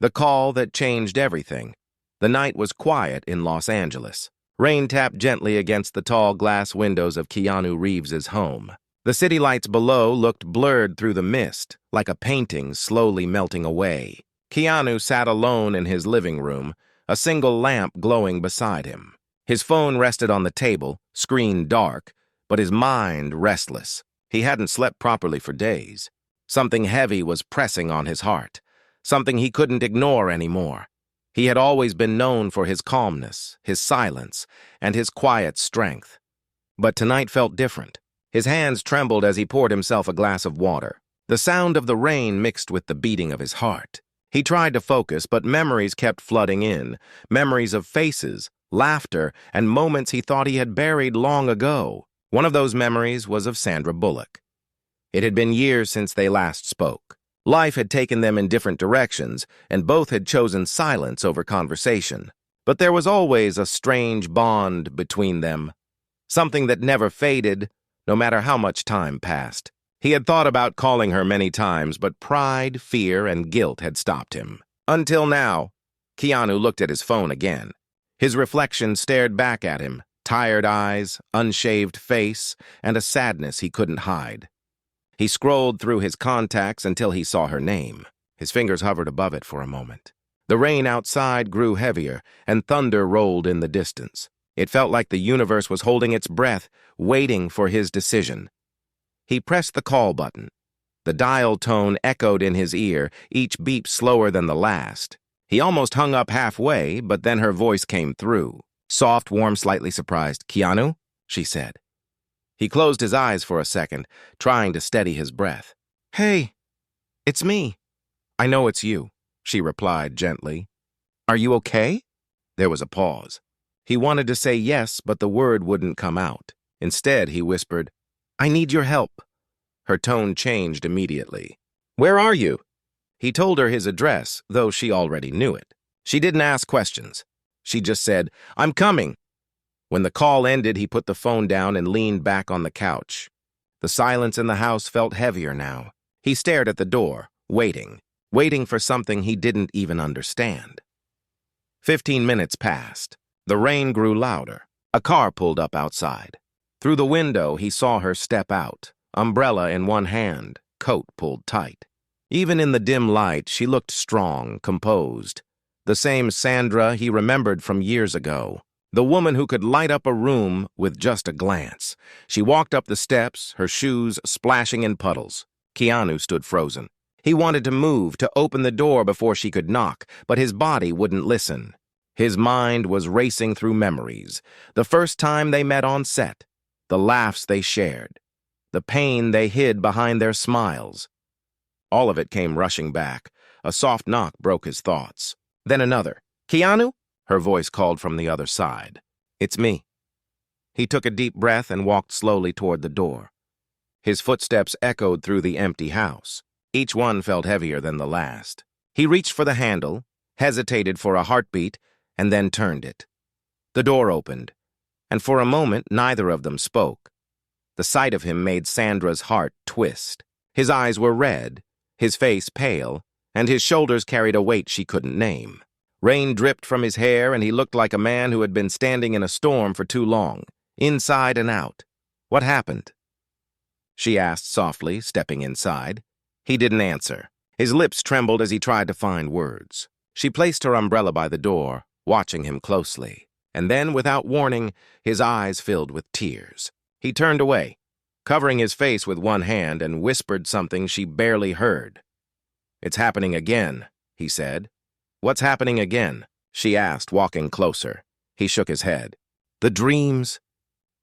The call that changed everything. The night was quiet in Los Angeles. Rain tapped gently against the tall glass windows of Keanu Reeves's home. The city lights below looked blurred through the mist, like a painting slowly melting away. Keanu sat alone in his living room, a single lamp glowing beside him. His phone rested on the table, screen dark, but his mind restless. He hadn't slept properly for days. Something heavy was pressing on his heart, something he couldn't ignore anymore. He had always been known for his calmness, his silence, and his quiet strength. But tonight felt different. His hands trembled as he poured himself a glass of water. The sound of the rain mixed with the beating of his heart. He tried to focus, but memories kept flooding in. Memories of faces, laughter, and moments he thought he had buried long ago. One of those memories was of Sandra Bullock. It had been years since they last spoke. Life had taken them in different directions, and both had chosen silence over conversation. But there was always a strange bond between them, something that never faded, no matter how much time passed. He had thought about calling her many times, but pride, fear, and guilt had stopped him. Until now, Keanu looked at his phone again. His reflection stared back at him, tired eyes, unshaved face, and a sadness he couldn't hide. He scrolled through his contacts until he saw her name. His fingers hovered above it for a moment. The rain outside grew heavier, and thunder rolled in the distance. It felt like the universe was holding its breath, waiting for his decision. He pressed the call button. The dial tone echoed in his ear, each beep slower than the last. He almost hung up halfway, but then her voice came through. Soft, warm, slightly surprised. "Keanu?" she said. He closed his eyes for a second, trying to steady his breath. "Hey, it's me." "I know it's you," she replied gently. "Are you okay?" There was a pause. He wanted to say yes, but the word wouldn't come out. Instead, he whispered, "I need your help." Her tone changed immediately. "Where are you?" He told her his address, though she already knew it. She didn't ask questions. She just said, "I'm coming." When the call ended, he put the phone down and leaned back on the couch. The silence in the house felt heavier now. He stared at the door, waiting for something he didn't even understand. 15 minutes passed. The rain grew louder. A car pulled up outside. Through the window, he saw her step out, umbrella in one hand, coat pulled tight. Even in the dim light, she looked strong, composed. The same Sandra he remembered from years ago. The woman who could light up a room with just a glance. She walked up the steps, her shoes splashing in puddles. Keanu stood frozen. He wanted to move, to open the door before she could knock, but his body wouldn't listen. His mind was racing through memories. The first time they met on set. The laughs they shared. The pain they hid behind their smiles. All of it came rushing back. A soft knock broke his thoughts. Then another. "Keanu?" Her voice called from the other side. "It's me." He took a deep breath and walked slowly toward the door. His footsteps echoed through the empty house. Each one felt heavier than the last. He reached for the handle, hesitated for a heartbeat, and then turned it. The door opened, and for a moment neither of them spoke. The sight of him made Sandra's heart twist. His eyes were red, his face pale, and his shoulders carried a weight she couldn't name. Rain dripped from his hair, and he looked like a man who had been standing in a storm for too long, inside and out. "What happened?" she asked softly, stepping inside. He didn't answer. His lips trembled as he tried to find words. She placed her umbrella by the door, watching him closely, and then, without warning, his eyes filled with tears. He turned away, covering his face with one hand, and whispered something she barely heard. "It's happening again," he said. "What's happening again?" she asked, walking closer. He shook his head. "The dreams,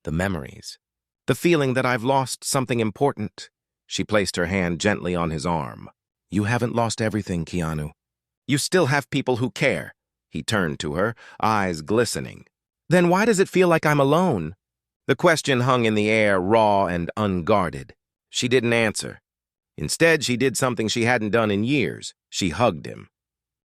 the memories, the feeling that I've lost something important." She placed her hand gently on his arm. "You haven't lost everything, Keanu. You still have people who care." He turned to her, eyes glistening. "Then why does it feel like I'm alone?" The question hung in the air, raw and unguarded. She didn't answer. Instead, she did something she hadn't done in years. She hugged him.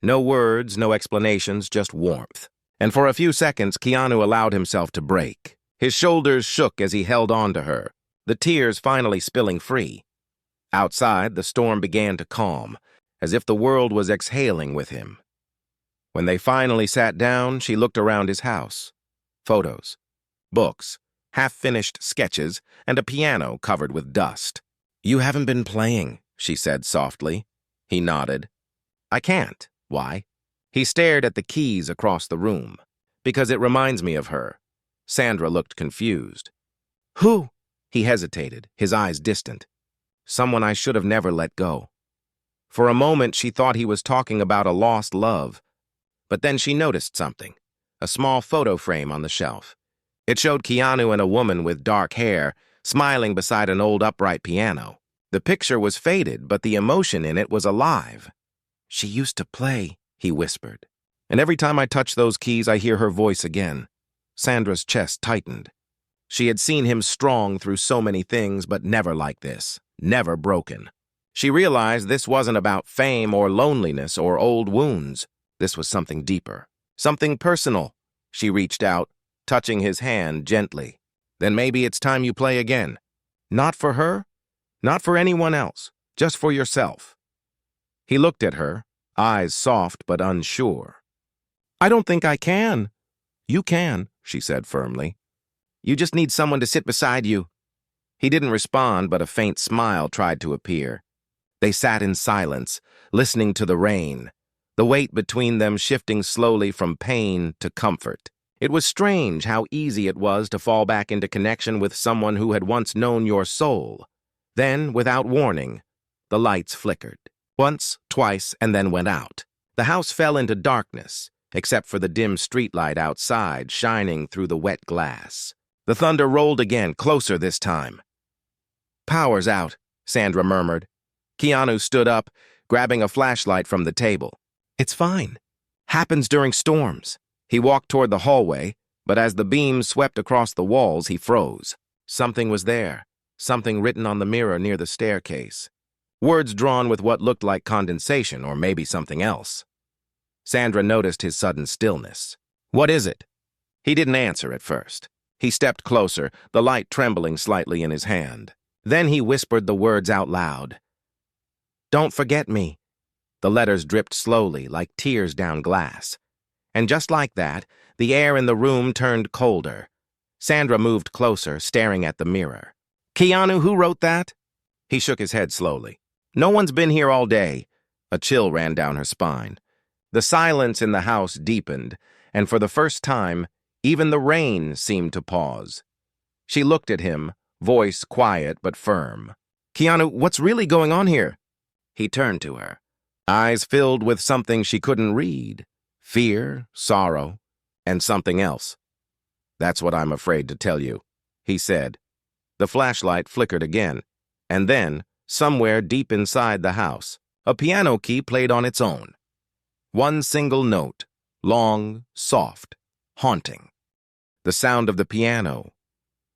No words, no explanations, just warmth. And for a few seconds, Keanu allowed himself to break. His shoulders shook as he held on to her, the tears finally spilling free. Outside, the storm began to calm, as if the world was exhaling with him. When they finally sat down, she looked around his house. Photos, books, half-finished sketches, and a piano covered with dust. "You haven't been playing," she said softly. He nodded. "I can't." "Why?" He stared at the keys across the room. "Because it reminds me of her." Sandra looked confused. "Who?" He hesitated, his eyes distant. "Someone I should have never let go." For a moment, she thought he was talking about a lost love. But then she noticed something, a small photo frame on the shelf. It showed Keanu and a woman with dark hair smiling beside an old upright piano. The picture was faded, but the emotion in it was alive. "She used to play," he whispered. "And every time I touch those keys, I hear her voice again." Sandra's chest tightened. She had seen him strong through so many things, but never like this, never broken. She realized this wasn't about fame or loneliness or old wounds. This was something deeper, something personal. She reached out, touching his hand gently. "Then maybe it's time you play again. Not for her, not for anyone else, just for yourself." He looked at her, eyes soft but unsure. "I don't think I can." "You can," she said firmly. "You just need someone to sit beside you." He didn't respond, but a faint smile tried to appear. They sat in silence, listening to the rain, the weight between them shifting slowly from pain to comfort. It was strange how easy it was to fall back into connection with someone who had once known your soul. Then, without warning, the lights flickered. Once, twice, and then went out. The house fell into darkness, except for the dim streetlight outside shining through the wet glass. The thunder rolled again, closer this time. "Power's out," Sandra murmured. Keanu stood up, grabbing a flashlight from the table. "It's fine. Happens during storms." He walked toward the hallway, but as the beams swept across the walls, he froze. Something was there, something written on the mirror near the staircase. Words drawn with what looked like condensation, or maybe something else. Sandra noticed his sudden stillness. "What is it?" He didn't answer at first. He stepped closer, the light trembling slightly in his hand. Then he whispered the words out loud. "Don't forget me." The letters dripped slowly, like tears down glass. And just like that, the air in the room turned colder. Sandra moved closer, staring at the mirror. "Keanu, who wrote that?" He shook his head slowly. "No one's been here all day." A chill ran down her spine. The silence in the house deepened, and for the first time, even the rain seemed to pause. She looked at him, voice quiet but firm. "Keanu, what's really going on here?" He turned to her, eyes filled with something she couldn't read. Fear, sorrow, and something else. "That's what I'm afraid to tell you," he said. The flashlight flickered again, and then, somewhere deep inside the house, a piano key played on its own. One single note, long, soft, haunting. The sound of the piano.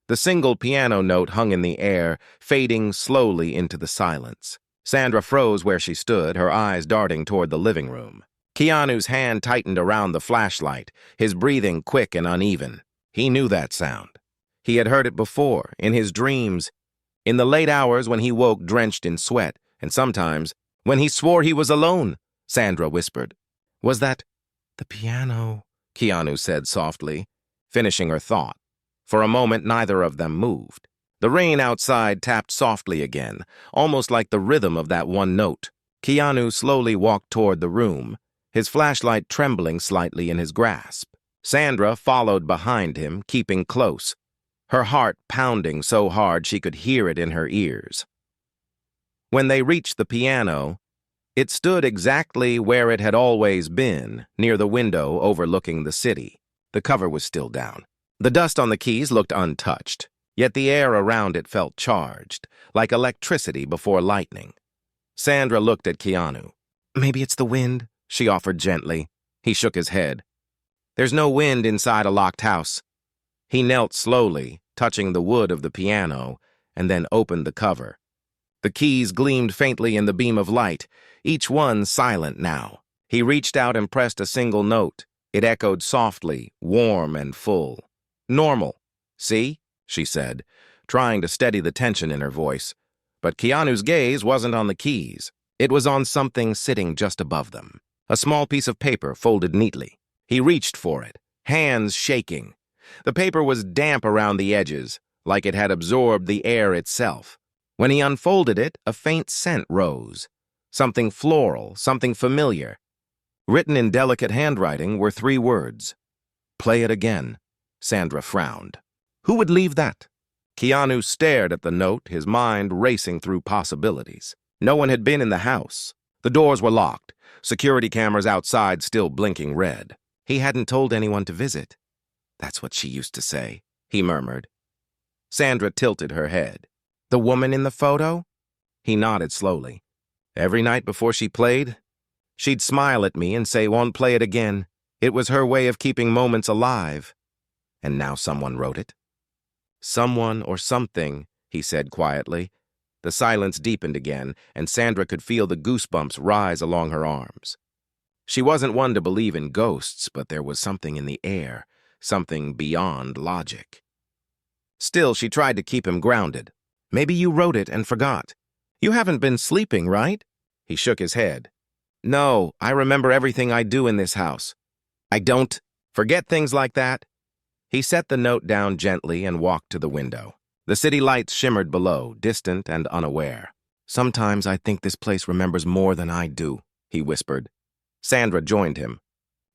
The single piano note hung in the air, fading slowly into the silence. Sandra froze where she stood, her eyes darting toward the living room. Keanu's hand tightened around the flashlight, his breathing quick and uneven. He knew that sound. He had heard it before, in his dreams, in the late hours when he woke drenched in sweat, and sometimes when he swore he was alone, Sandra whispered. "Was that the piano?" Keanu said softly, finishing her thought. For a moment, neither of them moved. The rain outside tapped softly again, almost like the rhythm of that one note. Keanu slowly walked toward the room, his flashlight trembling slightly in his grasp. Sandra followed behind him, keeping close, her heart pounding so hard she could hear it in her ears. When they reached the piano, it stood exactly where it had always been, near the window overlooking the city. The cover was still down. The dust on the keys looked untouched, yet the air around it felt charged, like electricity before lightning. Sandra looked at Keanu. "Maybe it's the wind," she offered gently. He shook his head. "There's no wind inside a locked house." He knelt slowly, touching the wood of the piano, and then opened the cover. The keys gleamed faintly in the beam of light, each one silent now. He reached out and pressed a single note. It echoed softly, warm and full. "Normal. See?" she said, trying to steady the tension in her voice. But Keanu's gaze wasn't on the keys. It was on something sitting just above them. A small piece of paper folded neatly. He reached for it, hands shaking. The paper was damp around the edges, like it had absorbed the air itself. When he unfolded it, a faint scent rose. Something floral, something familiar. Written in delicate handwriting were 3 words. "Play it again." Sandra frowned. Who would leave that? Keanu stared at the note, his mind racing through possibilities. No one had been in the house. The doors were locked, security cameras outside still blinking red. He hadn't told anyone to visit. That's what she used to say, he murmured. Sandra tilted her head. The woman in the photo? He nodded slowly. Every night before she played, she'd smile at me and say, "Won't play it again." It was her way of keeping moments alive. And now someone wrote it. Someone or something, he said quietly. The silence deepened again, and Sandra could feel the goosebumps rise along her arms. She wasn't one to believe in ghosts, but there was something in the air, something beyond logic. Still, she tried to keep him grounded. Maybe you wrote it and forgot. You haven't been sleeping, right? He shook his head. No, I remember everything I do in this house. I don't forget things like that. He set the note down gently and walked to the window. The city lights shimmered below, distant and unaware. Sometimes I think this place remembers more than I do, he whispered. Sandra joined him.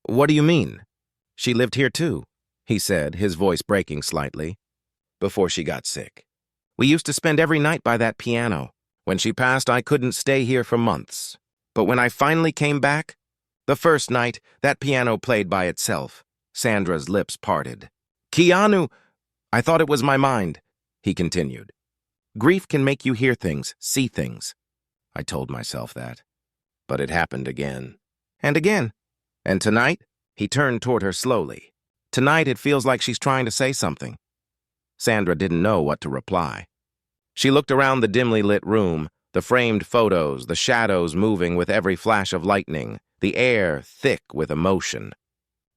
What do you mean? She lived here too, he said, his voice breaking slightly. Before she got sick. We used to spend every night by that piano. When she passed, I couldn't stay here for months. But when I finally came back, the first night, that piano played by itself. Sandra's lips parted. Keanu! I thought it was my mind, he continued. Grief can make you hear things, see things. I told myself that. But it happened again. And again. And tonight, he turned toward her slowly. Tonight, it feels like she's trying to say something. Sandra didn't know what to reply. She looked around the dimly lit room, the framed photos, the shadows moving with every flash of lightning, the air thick with emotion.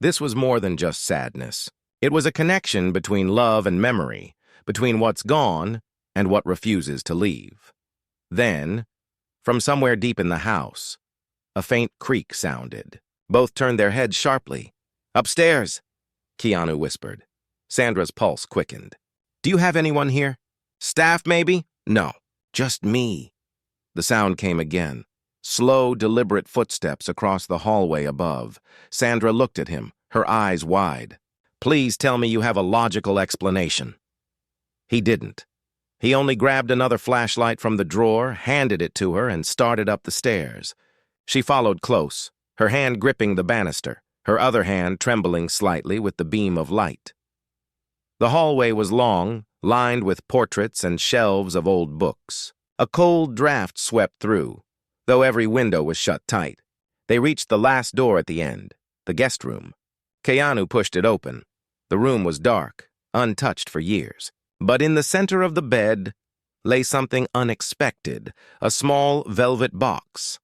This was more than just sadness. It was a connection between love and memory, between what's gone and what refuses to leave. Then, from somewhere deep in the house, a faint creak sounded. Both turned their heads sharply. Upstairs, Keanu whispered. Sandra's pulse quickened. Do you have anyone here? Staff, maybe? No, just me. The sound came again. Slow, deliberate footsteps across the hallway above. Sandra looked at him, her eyes wide. Please tell me you have a logical explanation. He didn't. He only grabbed another flashlight from the drawer, handed it to her, and started up the stairs. She followed close, her hand gripping the banister, her other hand trembling slightly with the beam of light. The hallway was long, lined with portraits and shelves of old books. A cold draft swept through, though every window was shut tight. They reached the last door at the end, the guest room. Keanu pushed it open. The room was dark, untouched for years. But in the center of the bed lay something unexpected, a small velvet box.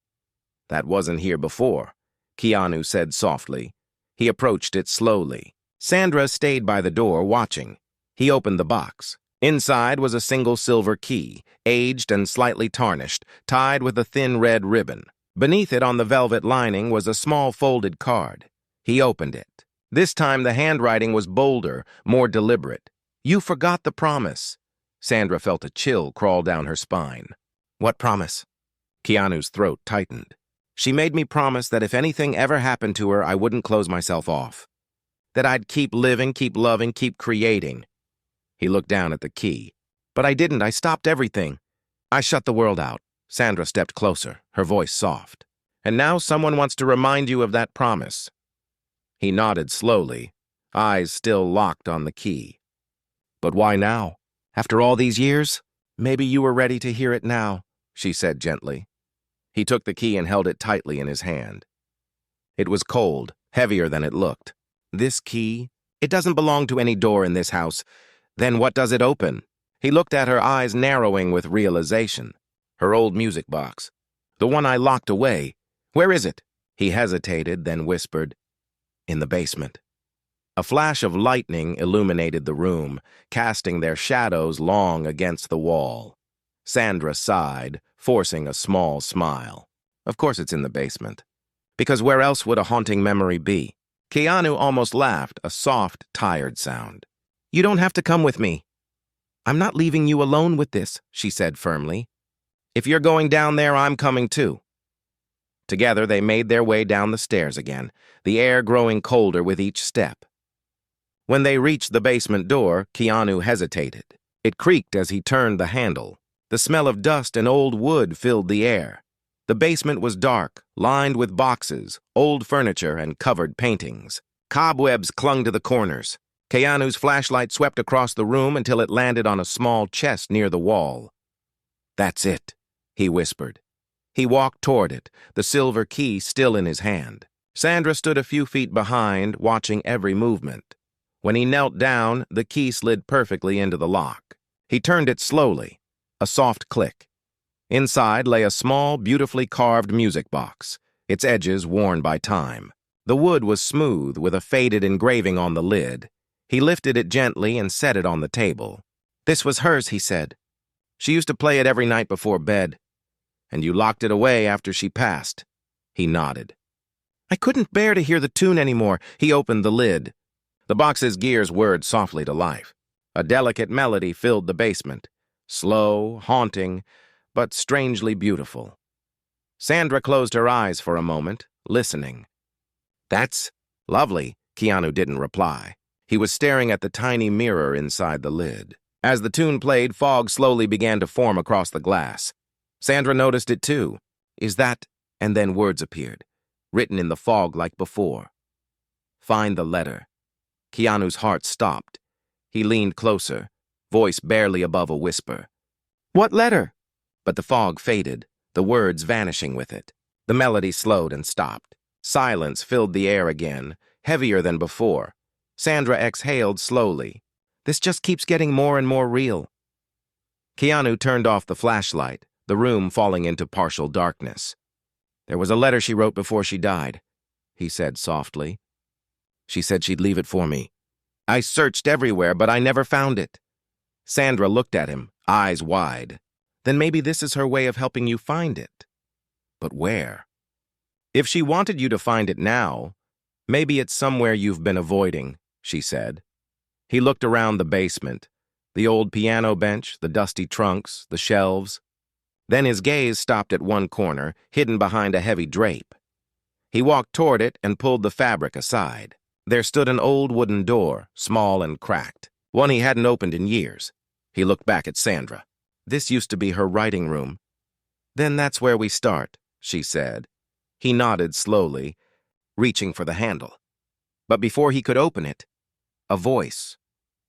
That wasn't here before, Keanu said softly. He approached it slowly. Sandra stayed by the door, watching. He opened the box. Inside was a single silver key, aged and slightly tarnished, tied with a thin red ribbon. Beneath it on the velvet lining was a small folded card. He opened it. This time the handwriting was bolder, more deliberate. You forgot the promise. Sandra felt a chill crawl down her spine. What promise? Keanu's throat tightened. She made me promise that if anything ever happened to her, I wouldn't close myself off. That I'd keep living, keep loving, keep creating. He looked down at the key. But I didn't. I stopped everything. I shut the world out. Sandra stepped closer, her voice soft. And now someone wants to remind you of that promise. He nodded slowly, eyes still locked on the key. But why now? After all these years? Maybe you were ready to hear it now, she said gently. He took the key and held it tightly in his hand. It was cold, heavier than it looked. This key? It doesn't belong to any door in this house. Then what does it open? He looked at her, eyes narrowing with realization. Her old music box. The one I locked away. Where is it? He hesitated, then whispered, in the basement. A flash of lightning illuminated the room, casting their shadows long against the wall. Sandra sighed, forcing a small smile. Of course it's in the basement. Because where else would a haunting memory be? Keanu almost laughed, a soft, tired sound. You don't have to come with me. I'm not leaving you alone with this, she said firmly. If you're going down there, I'm coming too. Together, they made their way down the stairs again, the air growing colder with each step. When they reached the basement door, Keanu hesitated. It creaked as he turned the handle. The smell of dust and old wood filled the air. The basement was dark, lined with boxes, old furniture, and covered paintings. Cobwebs clung to the corners. Keanu's flashlight swept across the room until it landed on a small chest near the wall. That's it, he whispered. He walked toward it, the silver key still in his hand. Sandra stood a few feet behind, watching every movement. When he knelt down, the key slid perfectly into the lock. He turned it slowly, a soft click. Inside lay a small, beautifully carved music box, its edges worn by time. The wood was smooth, with a faded engraving on the lid. He lifted it gently and set it on the table. This was hers, he said. She used to play it every night before bed. And you locked it away after she passed. He nodded. I couldn't bear to hear the tune anymore. He opened the lid. The box's gears whirred softly to life. A delicate melody filled the basement, slow, haunting, but strangely beautiful. Sandra closed her eyes for a moment, listening. That's lovely, Keanu didn't reply. He was staring at the tiny mirror inside the lid. As the tune played, fog slowly began to form across the glass. Sandra noticed it too. Is that? And then words appeared, written in the fog like before. Find the letter. Keanu's heart stopped. He leaned closer, voice barely above a whisper. What letter? But the fog faded, the words vanishing with it. The melody slowed and stopped. Silence filled the air again, heavier than before. Sandra exhaled slowly. This just keeps getting more and more real. Keanu turned off the flashlight, the room falling into partial darkness. There was a letter she wrote before she died, he said softly. She said she'd leave it for me. I searched everywhere, but I never found it. Sandra looked at him, eyes wide. Then maybe this is her way of helping you find it. But where? If she wanted you to find it now, maybe it's somewhere you've been avoiding, she said. He looked around the basement, the old piano bench, the dusty trunks, the shelves. Then his gaze stopped at one corner, hidden behind a heavy drape. He walked toward it and pulled the fabric aside. There stood an old wooden door, small and cracked, one he hadn't opened in years. He looked back at Sandra. This used to be her writing room. Then that's where we start, she said. He nodded slowly, reaching for the handle. But before he could open it, a voice,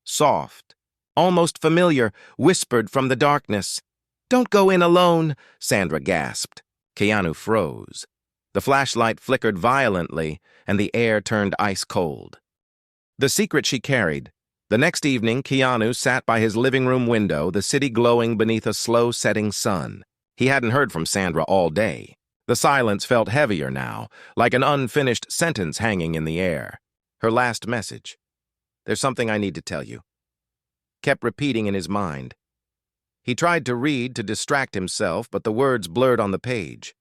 soft, almost familiar, whispered from the darkness. Don't go in alone, Sandra gasped. Keanu froze. The flashlight flickered violently, and the air turned ice cold. The secret she carried. The next evening, Keanu sat by his living room window, the city glowing beneath a slow-setting sun. He hadn't heard from Sandra all day. The silence felt heavier now, like an unfinished sentence hanging in the air. Her last message. There's something I need to tell you. Kept repeating in his mind. He tried to read to distract himself, but the words blurred on the page.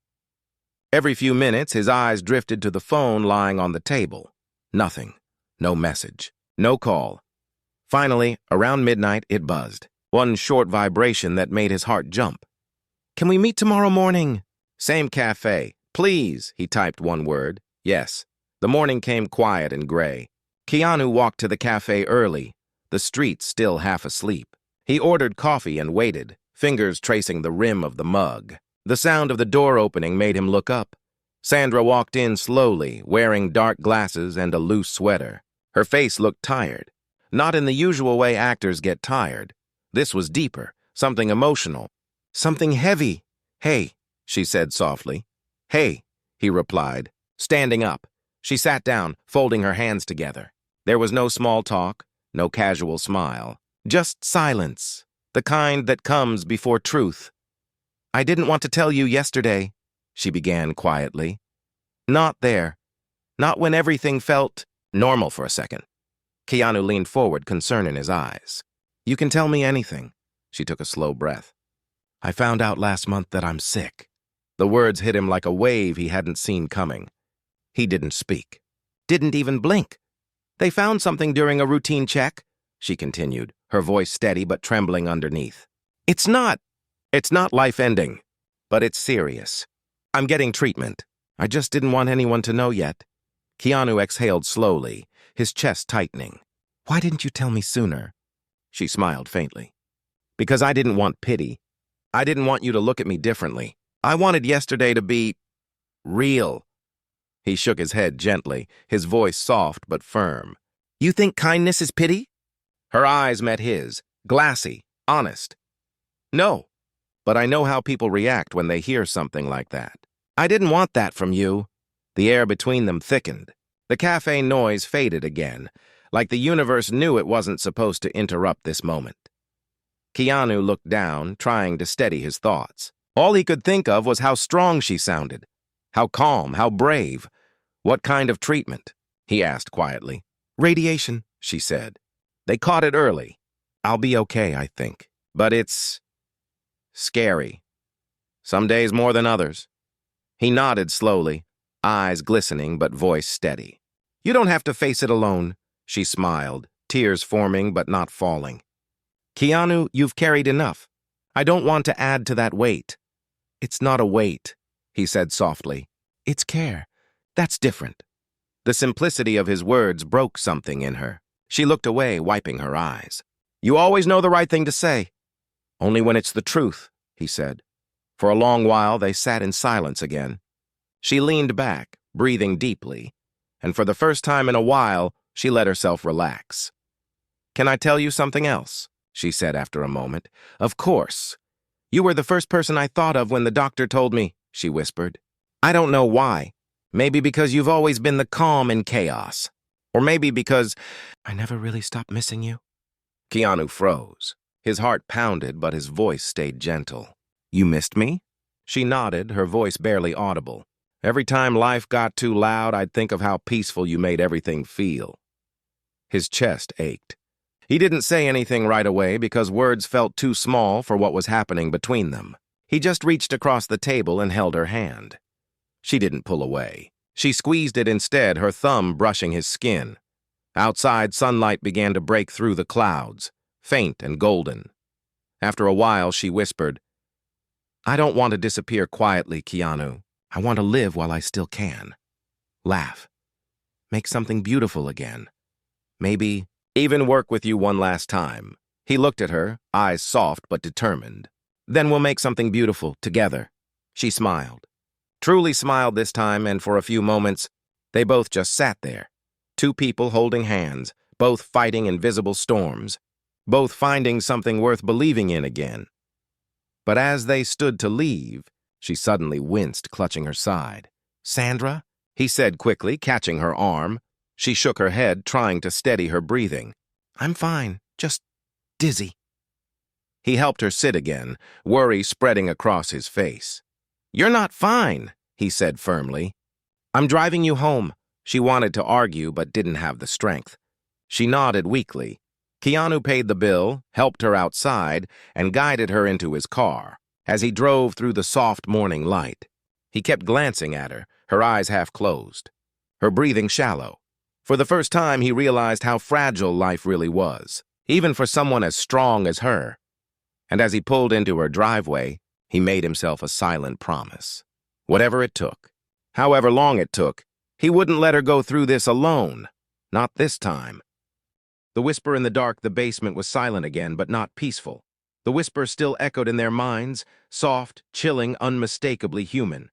Every few minutes, his eyes drifted to the phone lying on the table. Nothing. No message. No call. Finally, around midnight, it buzzed. One short vibration that made his heart jump. Can we meet tomorrow morning? Same cafe. Please, he typed one word. Yes. The morning came quiet and gray. Keanu walked to the cafe early, the streets still half asleep. He ordered coffee and waited, fingers tracing the rim of the mug. The sound of the door opening made him look up. Sandra walked in slowly, wearing dark glasses and a loose sweater. Her face looked tired. Not in the usual way actors get tired. This was deeper, something emotional, something heavy. Hey, she said softly. Hey, he replied, standing up. She sat down, folding her hands together. There was no small talk, no casual smile. Just silence, the kind that comes before truth. I didn't want to tell you yesterday, she began quietly. Not there. Not when everything felt normal for a second. Keanu leaned forward, concern in his eyes. You can tell me anything. She took a slow breath. I found out last month that I'm sick. The words hit him like a wave he hadn't seen coming. He didn't speak. Didn't even blink. They found something during a routine check, she continued, her voice steady but trembling underneath. It's not life-ending, but it's serious. I'm getting treatment. I just didn't want anyone to know yet. Keanu exhaled slowly, his chest tightening. Why didn't you tell me sooner? She smiled faintly. Because I didn't want pity. I didn't want you to look at me differently. I wanted yesterday to be real. He shook his head gently, his voice soft but firm. You think kindness is pity? Her eyes met his, glassy, honest. No, but I know how people react when they hear something like that. I didn't want that from you. The air between them thickened. The cafe noise faded again, like the universe knew it wasn't supposed to interrupt this moment. Keanu looked down, trying to steady his thoughts. All he could think of was how strong she sounded. How calm, how brave. What kind of treatment? He asked quietly. Radiation, she said. They caught it early. I'll be okay, I think. But it's scary. Some days more than others. He nodded slowly, eyes glistening but voice steady. You don't have to face it alone, she smiled, tears forming but not falling. Keanu, you've carried enough. I don't want to add to that weight. It's not a weight, he said softly. It's care. That's different. The simplicity of his words broke something in her. She looked away, wiping her eyes. You always know the right thing to say. Only when it's the truth, he said. For a long while, they sat in silence again. She leaned back, breathing deeply, and for the first time in a while, she let herself relax. Can I tell you something else? She said after a moment. Of course. You were the first person I thought of when the doctor told me, she whispered. I don't know why. Maybe because you've always been the calm in chaos. Or maybe because I never really stopped missing you. Keanu froze. His heart pounded, but his voice stayed gentle. You missed me? She nodded, her voice barely audible. Every time life got too loud, I'd think of how peaceful you made everything feel. His chest ached. He didn't say anything right away because words felt too small for what was happening between them. He just reached across the table and held her hand. She didn't pull away. She squeezed it instead, her thumb brushing his skin. Outside, sunlight began to break through the clouds, faint and golden. After a while, she whispered, I don't want to disappear quietly, Keanu. I want to live while I still can. Laugh. Make something beautiful again. Maybe even work with you one last time. He looked at her, eyes soft but determined. Then we'll make something beautiful together. She smiled. Truly smiled this time, and for a few moments, they both just sat there. Two people holding hands, both fighting invisible storms, both finding something worth believing in again. But as they stood to leave, she suddenly winced, clutching her side. Sandra? He said quickly, catching her arm. She shook her head, trying to steady her breathing. I'm fine, just dizzy. He helped her sit again, worry spreading across his face. You're not fine, he said firmly. I'm driving you home. She wanted to argue but didn't have the strength. She nodded weakly. Keanu paid the bill, helped her outside, and guided her into his car. As he drove through the soft morning light, he kept glancing at her, her eyes half closed, her breathing shallow. For the first time, he realized how fragile life really was, even for someone as strong as her. And as he pulled into her driveway, he made himself a silent promise. Whatever it took, however long it took, he wouldn't let her go through this alone. Not this time. The whisper in the dark, the basement was silent again, but not peaceful. The whisper still echoed in their minds, soft, chilling, unmistakably human.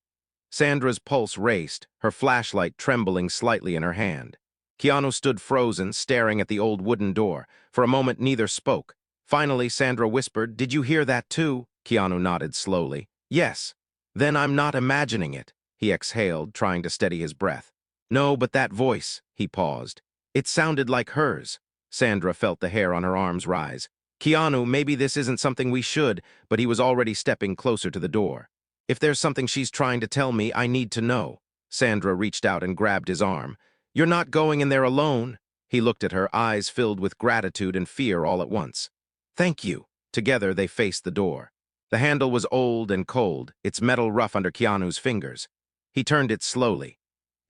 Sandra's pulse raced, her flashlight trembling slightly in her hand. Keanu stood frozen, staring at the old wooden door. For a moment, neither spoke. Finally, Sandra whispered, Did you hear that too? Keanu nodded slowly. Yes. Then I'm not imagining it. He exhaled, trying to steady his breath. No, but that voice. He paused. It sounded like hers. Sandra felt the hair on her arms rise. Keanu, maybe this isn't something we should, but he was already stepping closer to the door. If there's something she's trying to tell me, I need to know. Sandra reached out and grabbed his arm. You're not going in there alone. He looked at her, eyes filled with gratitude and fear all at once. Thank you. Together, they faced the door. The handle was old and cold, its metal rough under Keanu's fingers. He turned it slowly.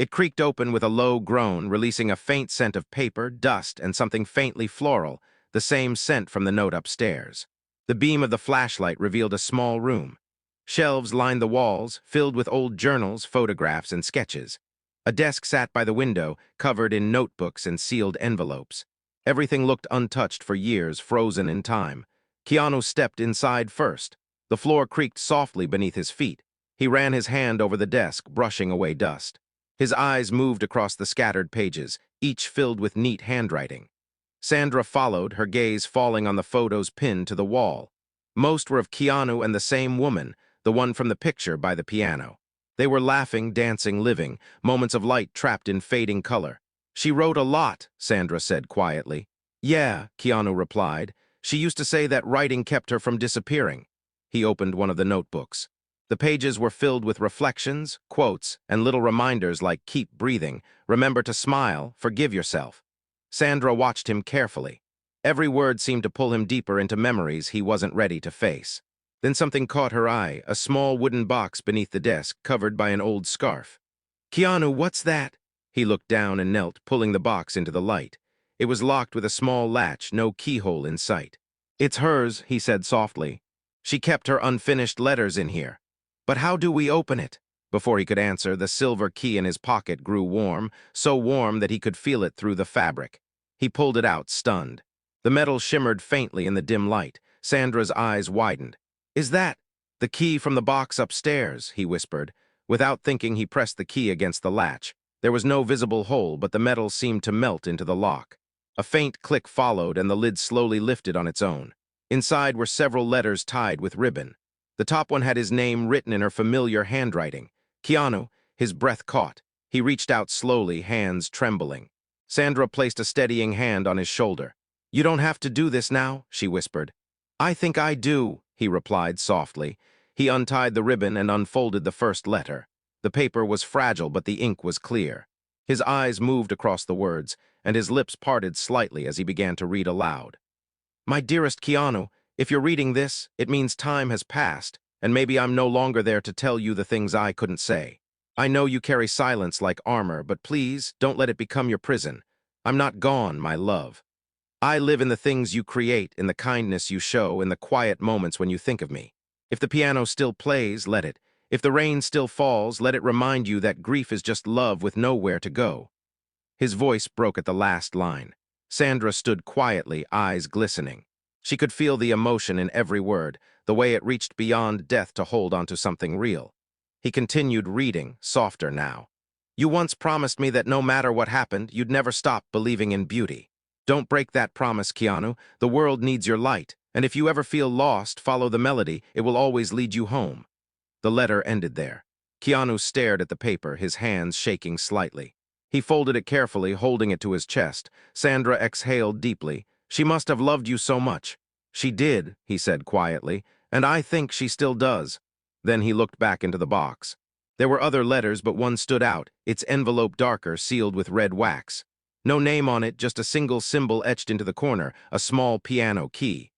It creaked open with a low groan, releasing a faint scent of paper, dust, and something faintly floral, the same scent from the note upstairs. The beam of the flashlight revealed a small room. Shelves lined the walls, filled with old journals, photographs, and sketches. A desk sat by the window, covered in notebooks and sealed envelopes. Everything looked untouched for years, frozen in time. Keanu stepped inside first. The floor creaked softly beneath his feet. He ran his hand over the desk, brushing away dust. His eyes moved across the scattered pages, each filled with neat handwriting. Sandra followed, her gaze falling on the photos pinned to the wall. Most were of Keanu and the same woman, the one from the picture by the piano. They were laughing, dancing, living, moments of light trapped in fading color. "She wrote a lot," Sandra said quietly. "Yeah," Keanu replied. "She used to say that writing kept her from disappearing." He opened one of the notebooks. The pages were filled with reflections, quotes, and little reminders like "keep breathing," "remember to smile," "forgive yourself." Sandra watched him carefully. Every word seemed to pull him deeper into memories he wasn't ready to face. Then something caught her eye, a small wooden box beneath the desk, covered by an old scarf. "Keanu, what's that?" He looked down and knelt, pulling the box into the light. It was locked with a small latch, no keyhole in sight. "It's hers," he said softly. "She kept her unfinished letters in here." "But how do we open it?" Before he could answer, the silver key in his pocket grew warm, so warm that he could feel it through the fabric. He pulled it out, stunned. The metal shimmered faintly in the dim light. Sandra's eyes widened. "Is that the key from the box upstairs?" he whispered. Without thinking, he pressed the key against the latch. There was no visible hole, but the metal seemed to melt into the lock. A faint click followed, and the lid slowly lifted on its own. Inside were several letters tied with ribbon. The top one had his name written in her familiar handwriting. "Keanu." His breath caught. He reached out slowly, hands trembling. Sandra placed a steadying hand on his shoulder. "You don't have to do this now," she whispered. "I think I do," he replied softly. He untied the ribbon and unfolded the first letter. The paper was fragile, but the ink was clear. His eyes moved across the words, and his lips parted slightly as he began to read aloud. "My dearest Keanu, if you're reading this, it means time has passed, and maybe I'm no longer there to tell you the things I couldn't say. I know you carry silence like armor, but please don't let it become your prison. I'm not gone, my love. I live in the things you create, in the kindness you show, in the quiet moments when you think of me. If the piano still plays, let it. If the rain still falls, let it remind you that grief is just love with nowhere to go." His voice broke at the last line. Sandra stood quietly, eyes glistening. She could feel the emotion in every word, the way it reached beyond death to hold onto something real. He continued reading, softer now. "You once promised me that no matter what happened, you'd never stop believing in beauty. Don't break that promise, Keanu. The world needs your light, and if you ever feel lost, follow the melody. It will always lead you home." The letter ended there. Keanu stared at the paper, his hands shaking slightly. He folded it carefully, holding it to his chest. Sandra exhaled deeply. "She must have loved you so much." "She did," he said quietly, "and I think she still does." Then he looked back into the box. There were other letters, but one stood out, its envelope darker, sealed with red wax. No name on it, just a single symbol etched into the corner, a small piano key.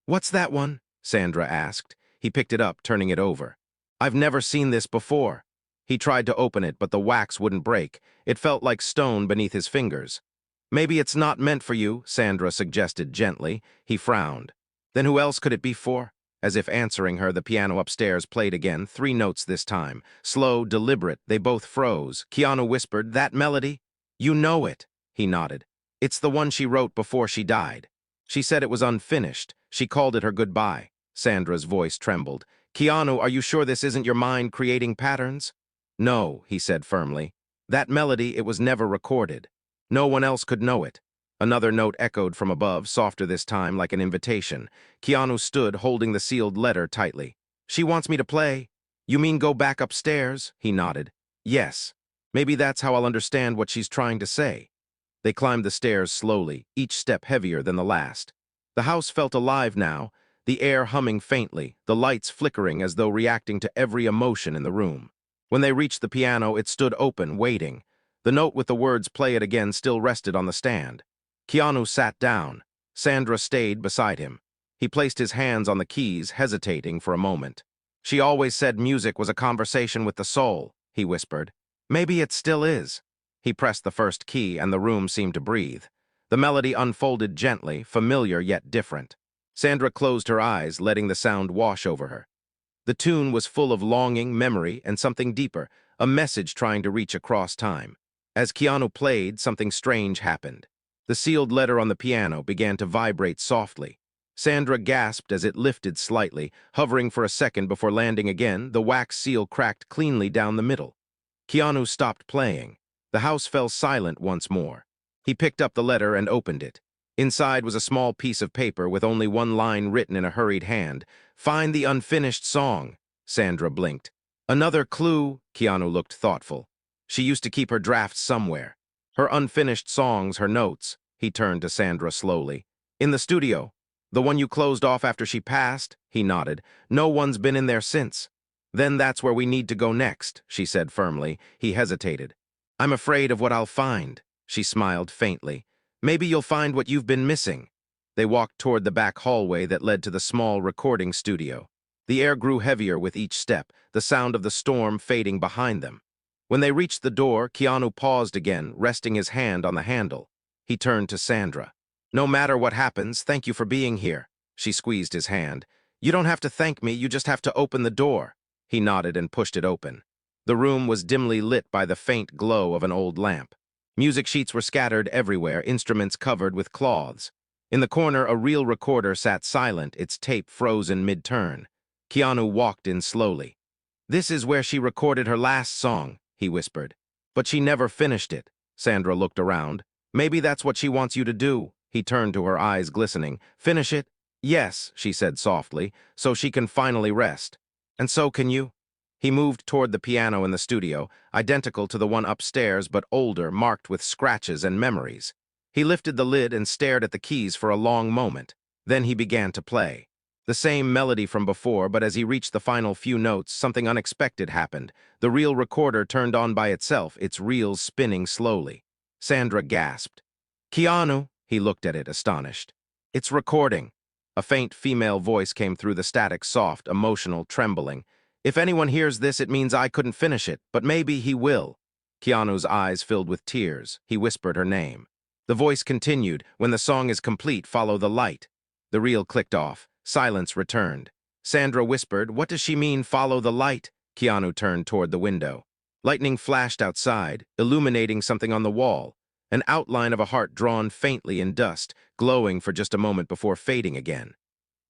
"What's that one?" Sandra asked. He picked it up, turning it over. "I've never seen this before." He tried to open it, but the wax wouldn't break. It felt like stone beneath his fingers. "Maybe it's not meant for you," Sandra suggested gently. He frowned. "Then who else could it be for?" As if answering her, the piano upstairs played again, 3 notes this time. Slow, deliberate, they both froze. Keanu whispered, "That melody?" "You know it." He nodded. "It's the one she wrote before she died. She said it was unfinished. She called it her goodbye." Sandra's voice trembled. "Keanu, are you sure this isn't your mind creating patterns?" "No," he said firmly. "That melody, it was never recorded. No one else could know it." Another note echoed from above, softer this time, like an invitation. Keanu stood, holding the sealed letter tightly. "She wants me to play." "You mean go back upstairs?" He nodded. "Yes. Maybe that's how I'll understand what she's trying to say." They climbed the stairs slowly, each step heavier than the last. The house felt alive now, the air humming faintly, the lights flickering as though reacting to every emotion in the room. When they reached the piano, it stood open, waiting. The note with the words "play it again" still rested on the stand. Keanu sat down. Sandra stayed beside him. He placed his hands on the keys, hesitating for a moment. "She always said music was a conversation with the soul," he whispered. Maybe it still is. He pressed the first key and the room seemed to breathe. The melody unfolded gently, familiar yet different. Sandra closed her eyes, letting the sound wash over her. The tune was full of longing, memory, and something deeper, a message trying to reach across time. As Keanu played, something strange happened. The sealed letter on the piano began to vibrate softly. Sandra gasped as it lifted slightly, hovering for a second before landing again. The wax seal cracked cleanly down the middle. Keanu stopped playing. The house fell silent once more. He picked up the letter and opened it. Inside was a small piece of paper with only one line written in a hurried hand. "Find the unfinished song." Sandra blinked. "Another clue." Keanu looked thoughtful. "She used to keep her drafts somewhere. Her unfinished songs, her notes." He turned to Sandra slowly. "In the studio. The one you closed off after she passed?" He nodded. "No one's been in there since." "Then that's where we need to go next," she said firmly. He hesitated. "I'm afraid of what I'll find." She smiled faintly. "Maybe you'll find what you've been missing." They walked toward the back hallway that led to the small recording studio. The air grew heavier with each step, the sound of the storm fading behind them. When they reached the door, Keanu paused again, resting his hand on the handle. He turned to Sandra. "No matter what happens, thank you for being here." She squeezed his hand. "You don't have to thank me, you just have to open the door." He nodded and pushed it open. The room was dimly lit by the faint glow of an old lamp. Music sheets were scattered everywhere, instruments covered with cloths. In the corner, a reel recorder sat silent, its tape frozen mid-turn. Keanu walked in slowly. "This is where she recorded her last song," he whispered. "But she never finished it." Sandra looked around. "Maybe that's what she wants you to do." He turned to her, eyes glistening. "Finish it?" "Yes," she said softly, "so she can finally rest." "And so can you." He moved toward the piano in the studio, identical to the one upstairs but older, marked with scratches and memories. He lifted the lid and stared at the keys for a long moment. Then he began to play. The same melody from before, but as he reached the final few notes, something unexpected happened. The reel recorder turned on by itself, its reels spinning slowly. Sandra gasped. "Keanu!" He looked at it, astonished. "It's recording." A faint female voice came through the static, soft, emotional, trembling. "If anyone hears this, it means I couldn't finish it, but maybe he will." Keanu's eyes filled with tears. He whispered her name. The voice continued, "When the song is complete, follow the light." The reel clicked off. Silence returned. Sandra whispered, "What does she mean, follow the light?" Keanu turned toward the window. Lightning flashed outside, illuminating something on the wall. An outline of a heart drawn faintly in dust, glowing for just a moment before fading again.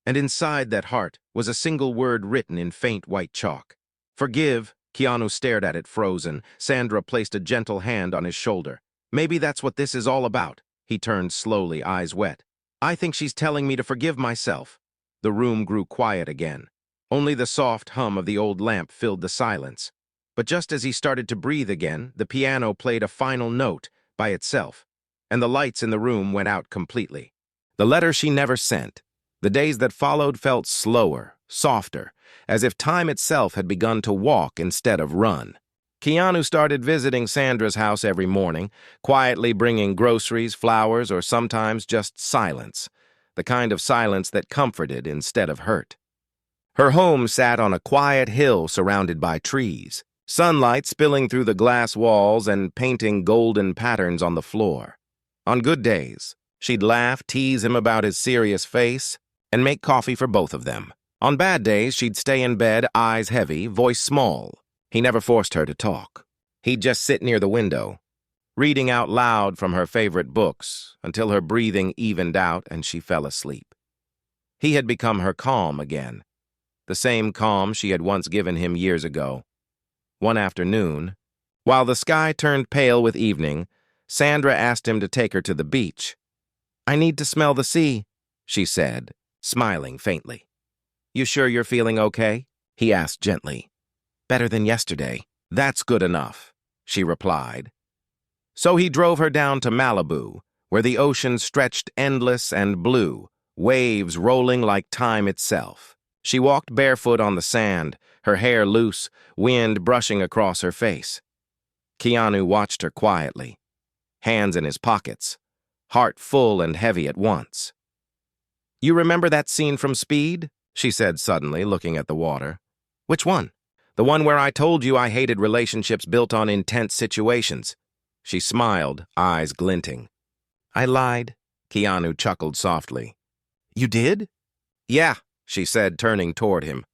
And inside that heart was a single word written in faint white chalk. "Forgive." Keanu stared at it, frozen. Sandra placed a gentle hand on his shoulder. "Maybe that's what this is all about." He turned slowly, eyes wet. "I think she's telling me to forgive myself." The room grew quiet again. Only the soft hum of the old lamp filled the silence. But just as he started to breathe again, the piano played a final note by itself, and the lights in the room went out completely. The letter she never sent. The days that followed felt slower, softer, as if time itself had begun to walk instead of run. Keanu started visiting Sandra's house every morning, quietly bringing groceries, flowers, or sometimes just silence, the kind of silence that comforted instead of hurt. Her home sat on a quiet hill surrounded by trees, sunlight spilling through the glass walls and painting golden patterns on the floor. On good days, she'd laugh, tease him about his serious face, and make coffee for both of them. On bad days, she'd stay in bed, eyes heavy, voice small. He never forced her to talk. He'd just sit near the window, reading out loud from her favorite books until her breathing evened out and she fell asleep. He had become her calm again, the same calm she had once given him years ago. One afternoon, while the sky turned pale with evening, Sandra asked him to take her to the beach. "I need to smell the sea," she said, smiling faintly. "You sure you're feeling okay?" he asked gently. "Better than yesterday." "That's good enough," she replied. So he drove her down to Malibu, where the ocean stretched endless and blue, waves rolling like time itself. She walked barefoot on the sand, her hair loose, wind brushing across her face. Keanu watched her quietly, hands in his pockets, heart full and heavy at once. "You remember that scene from Speed?" she said suddenly, looking at the water. "Which one?" The one where I told you I hated relationships built on intense situations. She smiled, eyes glinting. I lied. Keanu chuckled softly. You did? Yeah, she said, turning toward him.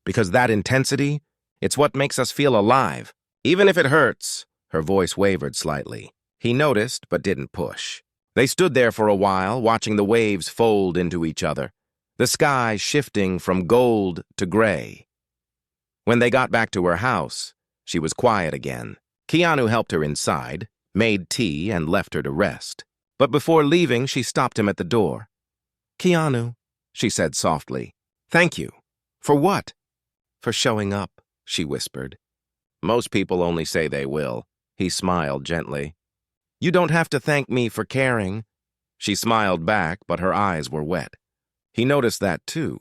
Because that intensity, it's what makes us feel alive. Even if it hurts. Her voice wavered slightly. He noticed, but didn't push. They stood there for a while, watching the waves fold into each other, the sky shifting from gold to gray. When they got back to her house, she was quiet again. Keanu helped her inside, made tea, and left her to rest. But before leaving, she stopped him at the door. Keanu, she said softly. Thank you. For what? For showing up, she whispered. Most people only say they will. He smiled gently. You don't have to thank me for caring. She smiled back, but her eyes were wet. He noticed that too.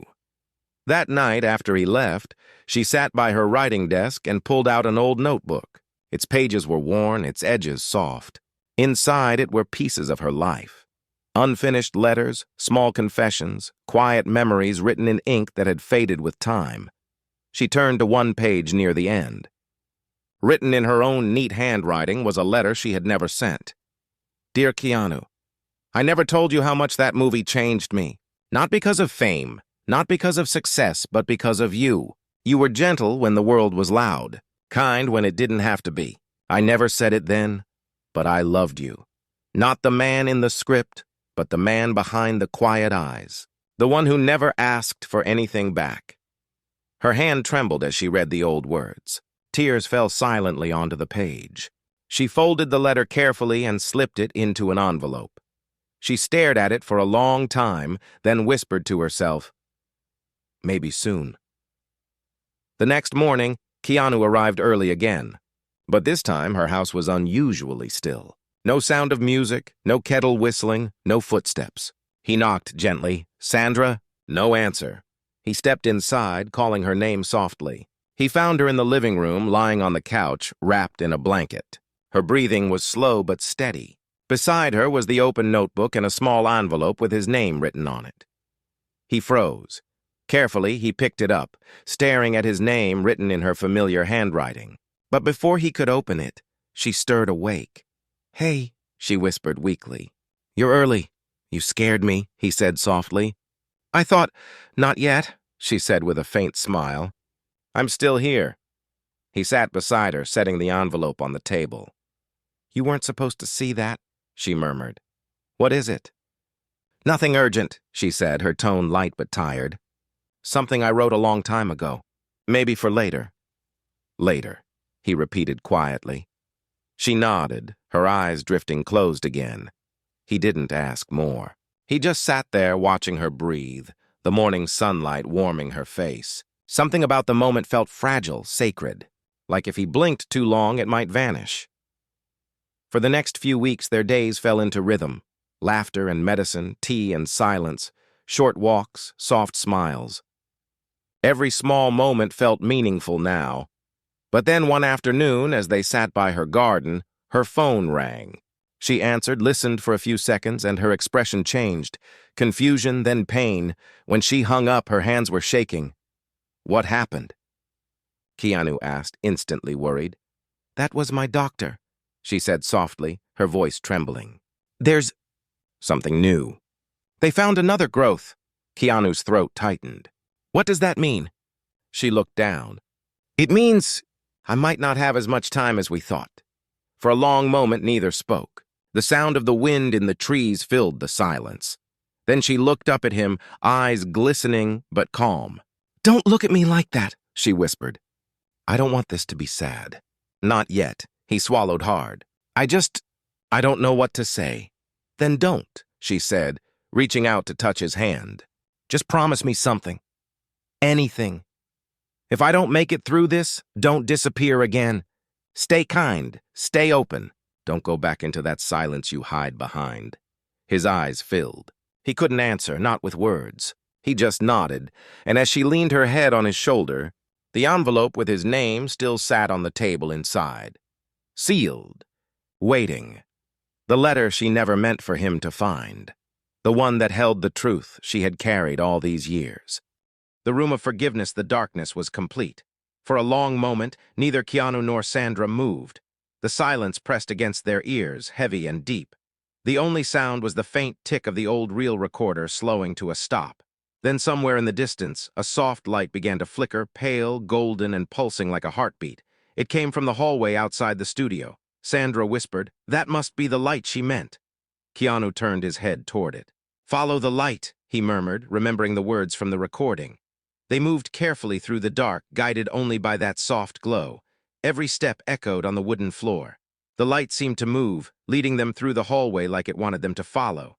That night, after he left, she sat by her writing desk and pulled out an old notebook. Its pages were worn, its edges soft. Inside it were pieces of her life. Unfinished letters, small confessions, quiet memories written in ink that had faded with time. She turned to one page near the end. Written in her own neat handwriting was a letter she had never sent. Dear Keanu, I never told you how much that movie changed me. Not because of fame, not because of success, but because of you. You were gentle when the world was loud, kind when it didn't have to be. I never said it then, but I loved you. Not the man in the script, but the man behind the quiet eyes, the one who never asked for anything back. Her hand trembled as she read the old words. Tears fell silently onto the page. She folded the letter carefully and slipped it into an envelope. She stared at it for a long time, then whispered to herself, maybe soon. The next morning, Keanu arrived early again. But this time, her house was unusually still. No sound of music, no kettle whistling, no footsteps. He knocked gently. Sandra? No answer. He stepped inside, calling her name softly. He found her in the living room, lying on the couch, wrapped in a blanket. Her breathing was slow but steady. Beside her was the open notebook and a small envelope with his name written on it. He froze. Carefully, he picked it up, staring at his name written in her familiar handwriting. But before he could open it, she stirred awake. Hey, she whispered weakly. You're early. You scared me, he said softly. I thought, not yet, she said with a faint smile. I'm still here. He sat beside her, setting the envelope on the table. You weren't supposed to see that, she murmured. What is it? Nothing urgent, she said, her tone light but tired. Something I wrote a long time ago. Maybe for later. Later, he repeated quietly. She nodded, her eyes drifting closed again. He didn't ask more. He just sat there watching her breathe, the morning sunlight warming her face. Something about the moment felt fragile, sacred, like if he blinked too long it might vanish. For the next few weeks their days fell into rhythm. Laughter and medicine, tea and silence, short walks, soft smiles. Every small moment felt meaningful now. But then one afternoon, as they sat by her garden, her phone rang. She answered, listened for a few seconds, and her expression changed. Confusion, then pain. When she hung up, her hands were shaking. What happened? Keanu asked, instantly worried. That was my doctor, she said softly, her voice trembling. There's something new. They found another growth. Keanu's throat tightened. What does that mean? She looked down. It means I might not have as much time as we thought. For a long moment, neither spoke. The sound of the wind in the trees filled the silence. Then she looked up at him, eyes glistening but calm. Don't look at me like that, she whispered. I don't want this to be sad. Not yet. He swallowed hard. I don't know what to say. Then don't, she said, reaching out to touch his hand. Just promise me something. Anything. If I don't make it through this, don't disappear again. Stay kind. Stay open. Don't go back into that silence you hide behind. His eyes filled. He couldn't answer, not with words. He just nodded, and as she leaned her head on his shoulder, the envelope with his name still sat on the table inside. Sealed. Waiting. The letter she never meant for him to find. The one that held the truth she had carried all these years. The room of forgiveness, the darkness was complete. For a long moment, neither Keanu nor Sandra moved. The silence pressed against their ears, heavy and deep. The only sound was the faint tick of the old reel recorder slowing to a stop. Then somewhere in the distance, a soft light began to flicker, pale, golden, and pulsing like a heartbeat. It came from the hallway outside the studio. Sandra whispered, "That must be the light she meant." Keanu turned his head toward it. "Follow the light," he murmured, remembering the words from the recording. They moved carefully through the dark, guided only by that soft glow. Every step echoed on the wooden floor. The light seemed to move, leading them through the hallway like it wanted them to follow.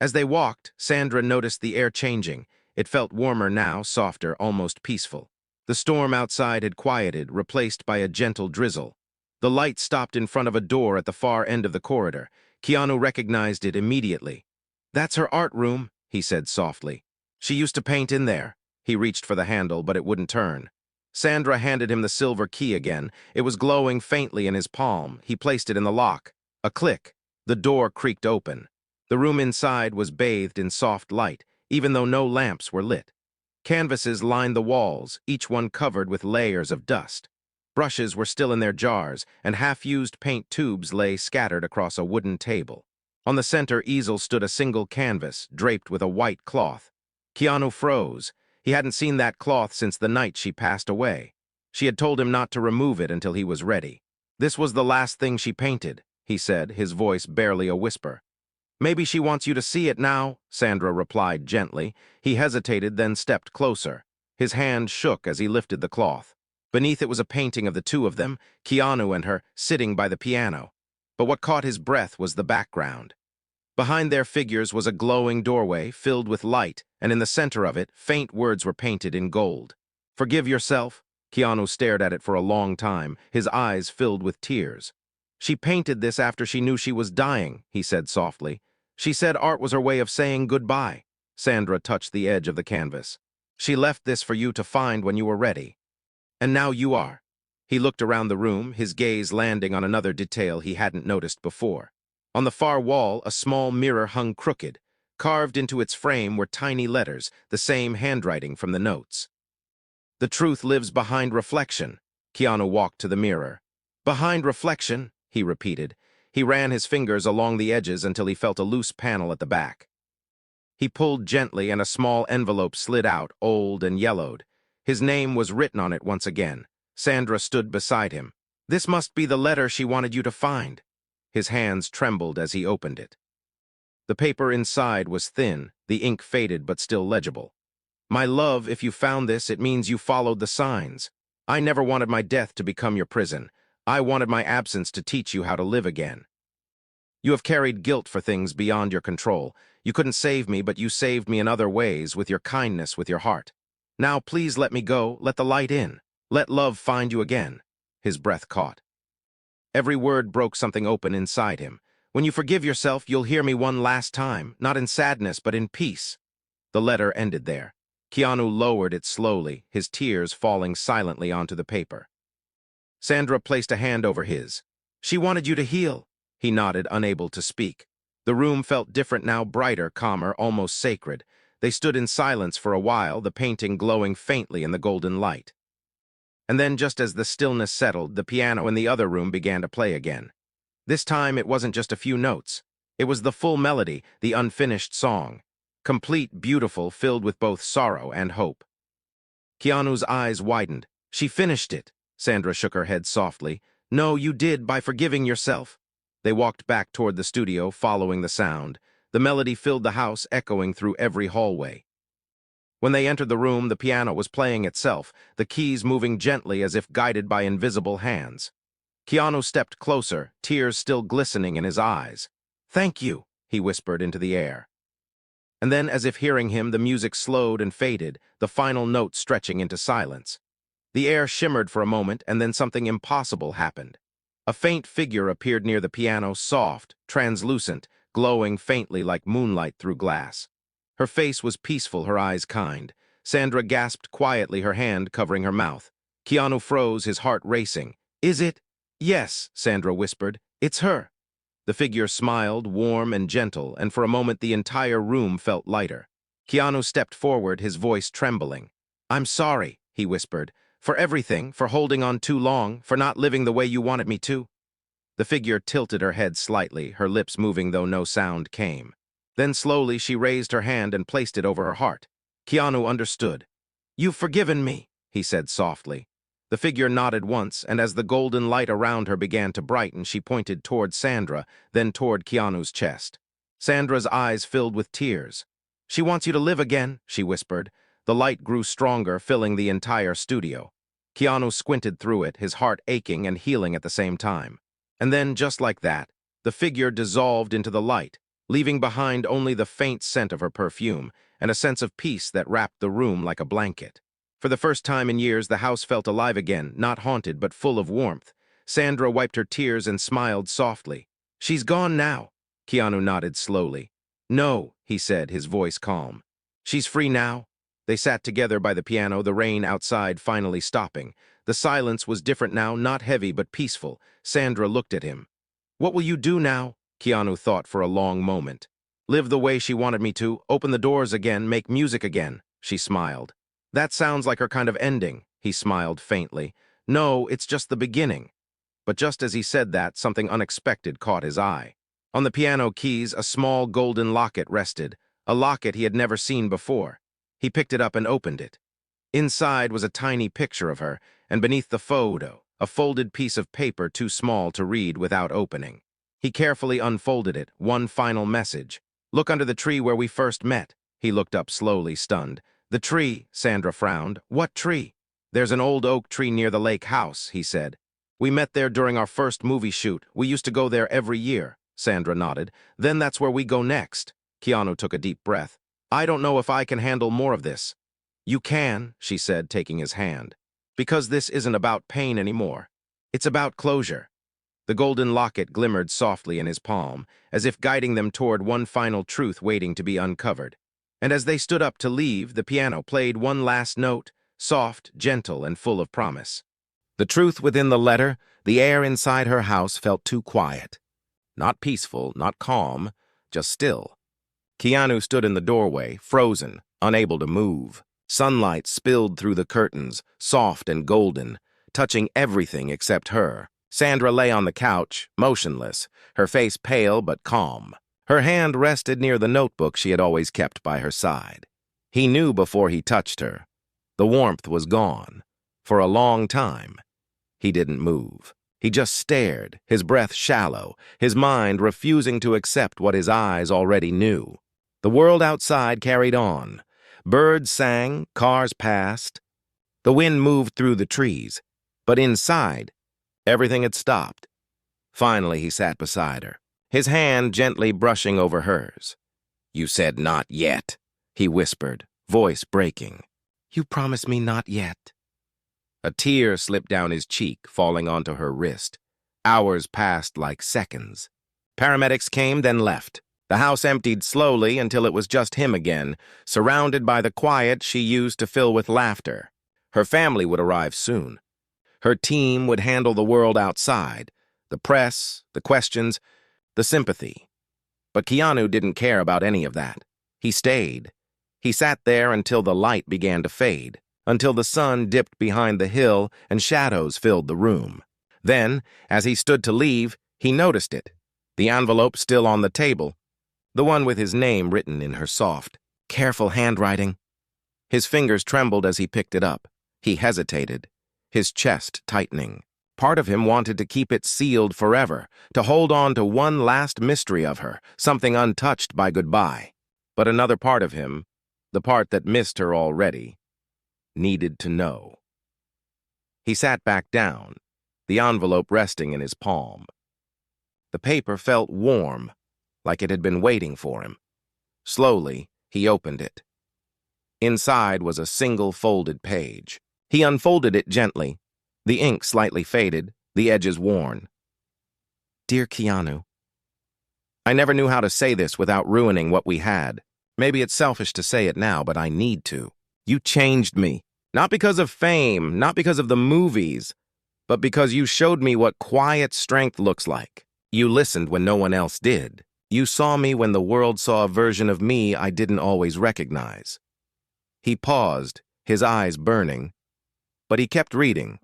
As they walked, Sandra noticed the air changing. It felt warmer now, softer, almost peaceful. The storm outside had quieted, replaced by a gentle drizzle. The light stopped in front of a door at the far end of the corridor. Keanu recognized it immediately. "That's her art room," he said softly. "She used to paint in there." He reached for the handle, but it wouldn't turn. Sandra handed him the silver key again. It was glowing faintly in his palm. He placed it in the lock. A click. The door creaked open. The room inside was bathed in soft light, even though no lamps were lit. Canvases lined the walls, each one covered with layers of dust. Brushes were still in their jars, and half-used paint tubes lay scattered across a wooden table. On the center easel stood a single canvas, draped with a white cloth. Keanu froze. He hadn't seen that cloth since the night she passed away. She had told him not to remove it until he was ready. "This was the last thing she painted," he said, his voice barely a whisper. "Maybe she wants you to see it now," Sandra replied gently. He hesitated, then stepped closer. His hand shook as he lifted the cloth. Beneath it was a painting of the two of them, Keanu and her, sitting by the piano. But what caught his breath was the background. Behind their figures was a glowing doorway filled with light, and in the center of it, faint words were painted in gold. "Forgive yourself." Keanu stared at it for a long time, his eyes filled with tears. "She painted this after she knew she was dying," he said softly. "She said art was her way of saying goodbye." Sandra touched the edge of the canvas. "She left this for you to find when you were ready. And now you are." He looked around the room, his gaze landing on another detail he hadn't noticed before. On the far wall, a small mirror hung crooked. Carved into its frame were tiny letters, the same handwriting from the notes. "The truth lives behind reflection." Keanu walked to the mirror. "Behind reflection," he repeated. He ran his fingers along the edges until he felt a loose panel at the back. He pulled gently and a small envelope slid out, old and yellowed. His name was written on it once again. Sandra stood beside him. "This must be the letter she wanted you to find." His hands trembled as he opened it. The paper inside was thin, the ink faded but still legible. "My love, if you found this, it means you followed the signs. I never wanted my death to become your prison. I wanted my absence to teach you how to live again. You have carried guilt for things beyond your control. You couldn't save me, but you saved me in other ways, with your kindness, with your heart. Now please let me go, let the light in. Let love find you again." His breath caught. Every word broke something open inside him. "When you forgive yourself, you'll hear me one last time, not in sadness, but in peace." The letter ended there. Keanu lowered it slowly, his tears falling silently onto the paper. Sandra placed a hand over his. "She wanted you to heal." He nodded, unable to speak. The room felt different now, brighter, calmer, almost sacred. They stood in silence for a while, the painting glowing faintly in the golden light. And then, just as the stillness settled, the piano in the other room began to play again. This time, it wasn't just a few notes. It was the full melody, the unfinished song. Complete, beautiful, filled with both sorrow and hope. Keanu's eyes widened. "She finished it." Sandra shook her head softly. "No, you did, by forgiving yourself." They walked back toward the studio, following the sound. The melody filled the house, echoing through every hallway. When they entered the room, the piano was playing itself, the keys moving gently as if guided by invisible hands. Keanu stepped closer, tears still glistening in his eyes. "Thank you," he whispered into the air. And then, as if hearing him, the music slowed and faded, the final note stretching into silence. The air shimmered for a moment, and then something impossible happened. A faint figure appeared near the piano, soft, translucent, glowing faintly like moonlight through glass. Her face was peaceful, her eyes kind. Sandra gasped quietly, her hand covering her mouth. Keanu froze, his heart racing. "Is it?" "Yes," Sandra whispered. "It's her." The figure smiled, warm and gentle, and for a moment the entire room felt lighter. Keanu stepped forward, his voice trembling. "I'm sorry," he whispered, For everything, for holding on too long, for not living the way you wanted me to." The figure tilted her head slightly, her lips moving though no sound came. Then slowly she raised her hand and placed it over her heart. Keanu understood. "You've forgiven me," he said softly. The figure nodded once, and as the golden light around her began to brighten, she pointed toward Sandra, then toward Keanu's chest. Sandra's eyes filled with tears. "She wants you to live again," she whispered. The light grew stronger, filling the entire studio. Keanu squinted through it, his heart aching and healing at the same time. And then, just like that, the figure dissolved into the light, leaving behind only the faint scent of her perfume and a sense of peace that wrapped the room like a blanket. For the first time in years, the house felt alive again, not haunted but full of warmth. Sandra wiped her tears and smiled softly. "She's gone now." Keanu nodded slowly. "No," he said, his voice calm. "She's free now." They sat together by the piano, the rain outside finally stopping. The silence was different now, not heavy but peaceful. Sandra looked at him. "What will you do now?" Keanu thought for a long moment. "Live the way she wanted me to, open the doors again, make music again," she smiled. "That sounds like her kind of ending," he smiled faintly. "No, it's just the beginning." But just as he said that, something unexpected caught his eye. On the piano keys, a small golden locket rested, a locket he had never seen before. He picked it up and opened it. Inside was a tiny picture of her, and beneath the photo, a folded piece of paper too small to read without opening. He carefully unfolded it, one final message. "Look under the tree where we first met." He looked up slowly, stunned. "The tree," Sandra frowned. "What tree?" "There's an old oak tree near the lake house," he said. "We met there during our first movie shoot. We used to go there every year." Sandra nodded. "Then that's where we go next." Keanu took a deep breath. "I don't know if I can handle more of this." "You can," she said, taking his hand. "Because this isn't about pain anymore. It's about closure." The golden locket glimmered softly in his palm, as if guiding them toward one final truth waiting to be uncovered. And as they stood up to leave, the piano played one last note, soft, gentle, and full of promise. The truth within the letter, the air inside her house felt too quiet. Not peaceful, not calm, just still. Keanu stood in the doorway, frozen, unable to move. Sunlight spilled through the curtains, soft and golden, touching everything except her. Sandra lay on the couch, motionless, her face pale but calm. Her hand rested near the notebook she had always kept by her side. He knew before he touched her. The warmth was gone. For a long time, he didn't move. He just stared, his breath shallow, his mind refusing to accept what his eyes already knew. The world outside carried on. Birds sang, cars passed. The wind moved through the trees. But inside, everything had stopped. Finally, he sat beside her, his hand gently brushing over hers. "You said not yet," he whispered, voice breaking. "You promised me not yet." A tear slipped down his cheek, falling onto her wrist. Hours passed like seconds. Paramedics came, then left. The house emptied slowly until it was just him again, surrounded by the quiet she used to fill with laughter. Her family would arrive soon. Her team would handle the world outside, the press, the questions, the sympathy. But Keanu didn't care about any of that. He stayed. He sat there until the light began to fade, until the sun dipped behind the hill and shadows filled the room. Then, as he stood to leave, he noticed it. The envelope still on the table, the one with his name written in her soft, careful handwriting. His fingers trembled as he picked it up. He hesitated, his chest tightening. Part of him wanted to keep it sealed forever, to hold on to one last mystery of her, something untouched by goodbye. But another part of him, the part that missed her already, needed to know. He sat back down, the envelope resting in his palm. The paper felt warm, like it had been waiting for him. Slowly, he opened it. Inside was a single folded page. He unfolded it gently, the ink slightly faded, the edges worn. "Dear Keanu, I never knew how to say this without ruining what we had. Maybe it's selfish to say it now, but I need to. You changed me. Not because of fame, not because of the movies, but because you showed me what quiet strength looks like. You listened when no one else did. You saw me when the world saw a version of me I didn't always recognize." He paused, his eyes burning. but he kept reading.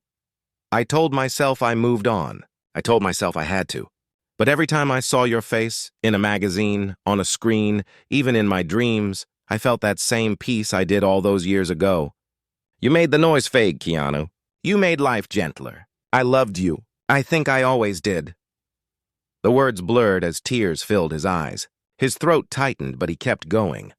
I told myself I moved on. I told myself I had to. But every time I saw your face, in a magazine, on a screen, even in my dreams, I felt that same peace I did all those years ago. You made the noise fade, Keanu. You made life gentler. I loved you. I think I always did. The words blurred as tears filled his eyes. His throat tightened, but he kept going.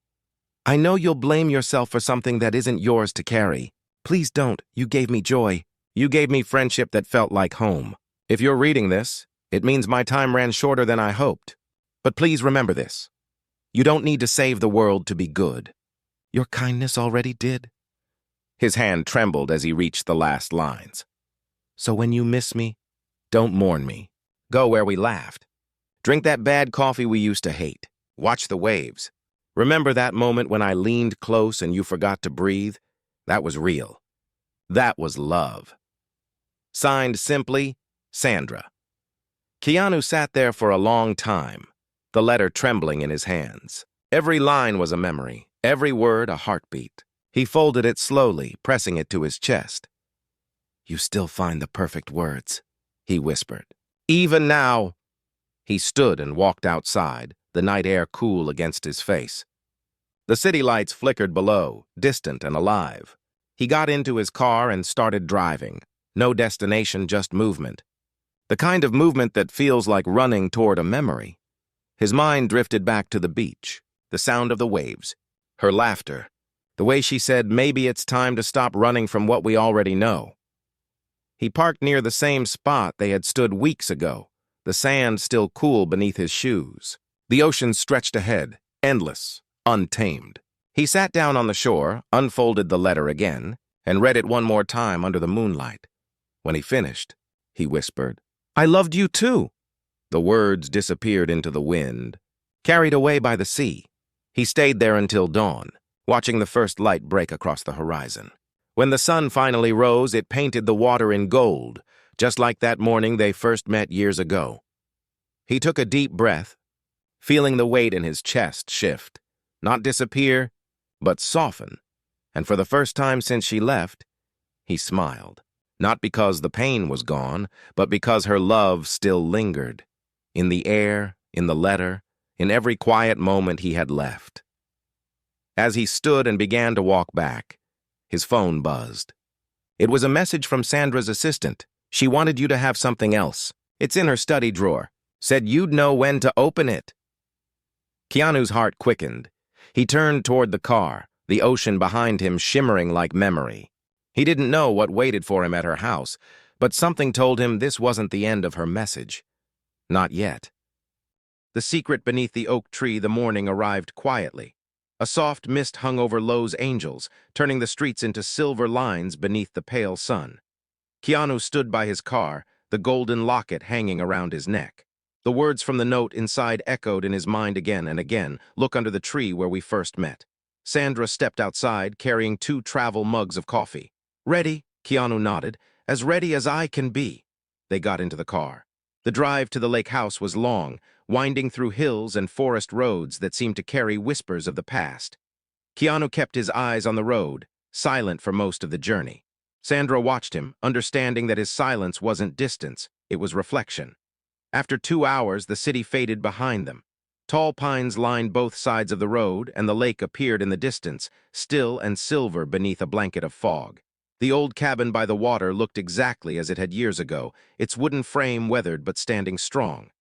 I know you'll blame yourself for something that isn't yours to carry. Please don't. You gave me joy. You gave me friendship that felt like home. If you're reading this, it means my time ran shorter than I hoped. But please remember this. You don't need to save the world to be good. Your kindness already did. His hand trembled as he reached the last lines. So when you miss me, don't mourn me. Go where we laughed. Drink that bad coffee we used to hate. Watch the waves. Remember that moment when I leaned close and you forgot to breathe? That was real. That was love. Signed simply, Sandra. Keanu sat there for a long time, the letter trembling in his hands. Every line was a memory, every word a heartbeat. He folded it slowly, pressing it to his chest. You still find the perfect words, he whispered. Even now. He stood and walked outside, the night air cool against his face. The city lights flickered below, distant and alive. He got into his car and started driving. No destination, just movement. The kind of movement that feels like running toward a memory. His mind drifted back to the beach, the sound of the waves, her laughter, the way she said, maybe it's time to stop running from what we already know. He parked near the same spot they had stood weeks ago, the sand still cool beneath his shoes. The ocean stretched ahead, endless, untamed. He sat down on the shore, unfolded the letter again, and read it one more time under the moonlight. When he finished, he whispered, I loved you too. The words disappeared into the wind, carried away by the sea. He stayed there until dawn, watching the first light break across the horizon. When the sun finally rose, it painted the water in gold, just like that morning they first met years ago. He took a deep breath, feeling the weight in his chest shift, not disappear, but soften. And for the first time since she left, he smiled. Not because the pain was gone, but because her love still lingered. In the air, in the letter, in every quiet moment he had left. As he stood and began to walk back, his phone buzzed. It was a message from Sandra's assistant. She wanted you to have something else. It's in her study drawer. Said you'd know when to open it. Keanu's heart quickened. He turned toward the car, the ocean behind him shimmering like memory. He didn't know what waited for him at her house, but something told him this wasn't the end of her message. Not yet. The secret beneath the oak tree the morning arrived quietly. A soft mist hung over Lowe's Angels, turning the streets into silver lines beneath the pale sun. Keanu stood by his car, the golden locket hanging around his neck. The words from the note inside echoed in his mind again and again. Look under the tree where we first met. Sandra stepped outside, carrying 2 travel mugs of coffee. Ready, Keanu nodded, as ready as I can be. They got into the car. The drive to the lake house was long, winding through hills and forest roads that seemed to carry whispers of the past. Keanu kept his eyes on the road, silent for most of the journey. Sandra watched him, understanding that his silence wasn't distance, it was reflection. After 2 hours, the city faded behind them. Tall pines lined both sides of the road, and the lake appeared in the distance, still and silver beneath a blanket of fog. The old cabin by the water looked exactly as it had years ago, its wooden frame weathered but standing strong.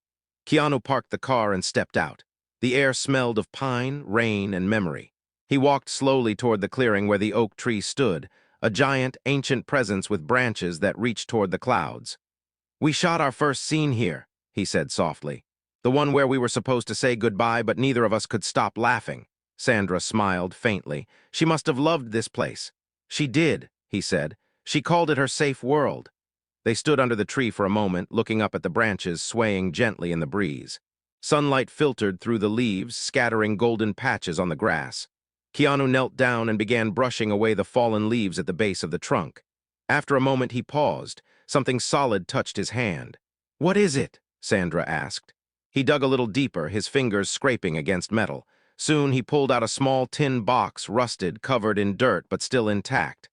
Keanu parked the car and stepped out. The air smelled of pine, rain, and memory. He walked slowly toward the clearing where the oak tree stood, a giant, ancient presence with branches that reached toward the clouds. We shot our first scene here, he said softly. The one where we were supposed to say goodbye, but neither of us could stop laughing. Sandra smiled faintly. She must have loved this place. She did, he said. She called it her safe world. They stood under the tree for a moment, looking up at the branches swaying gently in the breeze. Sunlight filtered through the leaves, scattering golden patches on the grass. Keanu knelt down and began brushing away the fallen leaves at the base of the trunk. After a moment, he paused. Something solid touched his hand. What is it? Sandra asked. He dug a little deeper, his fingers scraping against metal. Soon he pulled out a small tin box, rusted, covered in dirt, but still intact.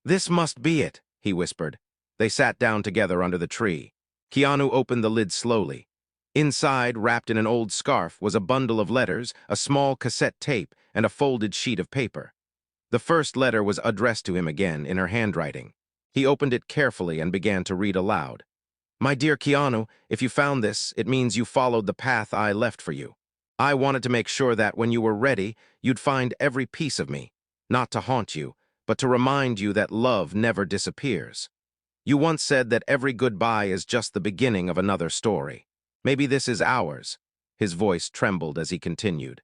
This must be it, he whispered. They sat down together under the tree. Keanu opened the lid slowly. Inside, wrapped in an old scarf, was a bundle of letters, a small cassette tape, and a folded sheet of paper. The first letter was addressed to him again, in her handwriting. He opened it carefully and began to read aloud. My dear Keanu, if you found this, it means you followed the path I left for you. I wanted to make sure that, when you were ready, you'd find every piece of me, not to haunt you, but to remind you that love never disappears. You once said that every goodbye is just the beginning of another story. Maybe this is ours. His voice trembled as he continued.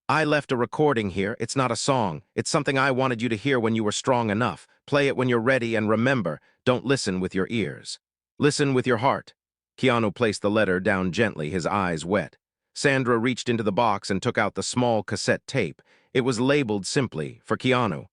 I left a recording here. It's not a song. It's something I wanted you to hear when you were strong enough. Play it when you're ready, and remember, don't listen with your ears. Listen with your heart. Keanu placed the letter down gently, his eyes wet. Sandra reached into the box and took out the small cassette tape. It was labeled simply, for Keanu.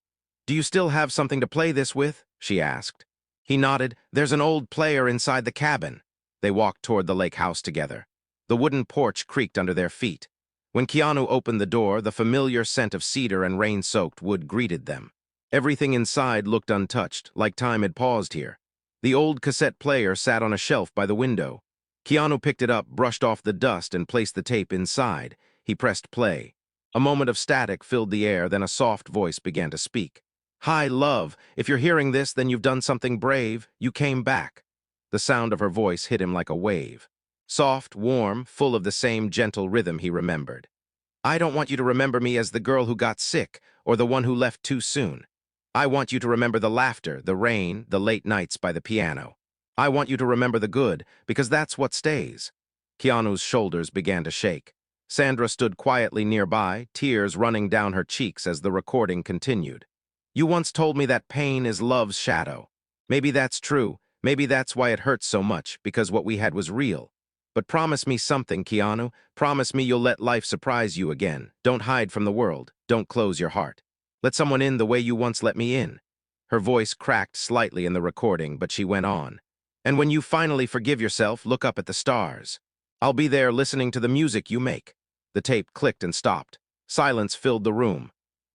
Do you still have something to play this with? She asked. He nodded. There's an old player inside the cabin. They walked toward the lake house together. The wooden porch creaked under their feet. When Keanu opened the door, the familiar scent of cedar and rain-soaked wood greeted them. Everything inside looked untouched, like time had paused here. The old cassette player sat on a shelf by the window. Keanu picked it up, brushed off the dust, and placed the tape inside. He pressed play. A moment of static filled the air, then a soft voice began to speak. Hi, love. If you're hearing this, then you've done something brave. You came back. The sound of her voice hit him like a wave. Soft, warm, full of the same gentle rhythm he remembered. I don't want you to remember me as the girl who got sick, or the one who left too soon. I want you to remember the laughter, the rain, the late nights by the piano. I want you to remember the good, because that's what stays. Keanu's shoulders began to shake. Sandra stood quietly nearby, tears running down her cheeks as the recording continued. You once told me that pain is love's shadow. Maybe that's true. Maybe that's why it hurts so much, because what we had was real. But promise me something, Keanu. Promise me you'll let life surprise you again. Don't hide from the world. Don't close your heart. Let someone in the way you once let me in. Her voice cracked slightly in the recording, but she went on. And when you finally forgive yourself, look up at the stars. I'll be there listening to the music you make. The tape clicked and stopped. Silence filled the room.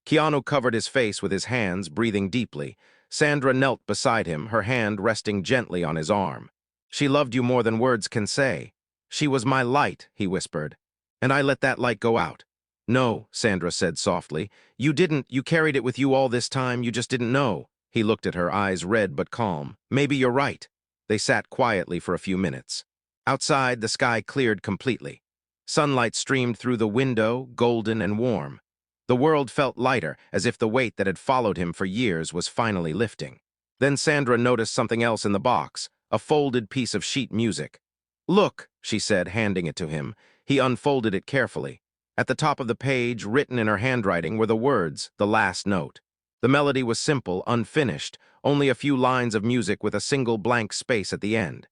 Keanu covered his face with his hands, breathing deeply. Sandra knelt beside him, her hand resting gently on his arm. She loved you more than words can say. She was my light, he whispered. And I let that light go out. No, Sandra said softly. You didn't. You carried it with you all this time. You just didn't know. He looked at her, eyes red but calm. Maybe you're right. They sat quietly for a few minutes. Outside, the sky cleared completely. Sunlight streamed through the window, golden and warm. The world felt lighter, as if the weight that had followed him for years was finally lifting. Then Sandra noticed something else in the box, a folded piece of sheet music. Look, she said, handing it to him. He unfolded it carefully. At the top of the page, written in her handwriting, were the words, the last note. The melody was simple, unfinished, only a few lines of music with a single blank space at the end.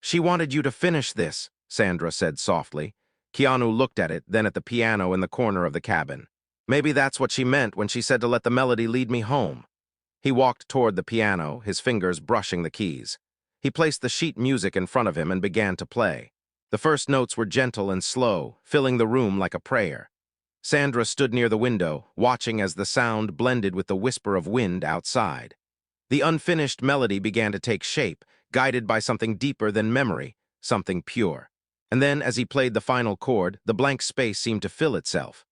She wanted you to finish this, Sandra said softly. Keanu looked at it, then at the piano in the corner of the cabin. Maybe that's what she meant when she said to let the melody lead me home. He walked toward the piano, his fingers brushing the keys. He placed the sheet music in front of him and began to play. The first notes were gentle and slow, filling the room like a prayer. Sandra stood near the window, watching as the sound blended with the whisper of wind outside. The unfinished melody began to take shape, guided by something deeper than memory, something pure. And then, as he played the final chord, the blank space seemed to fill itself.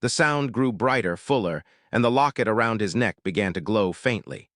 The sound grew brighter, fuller, and the locket around his neck began to glow faintly.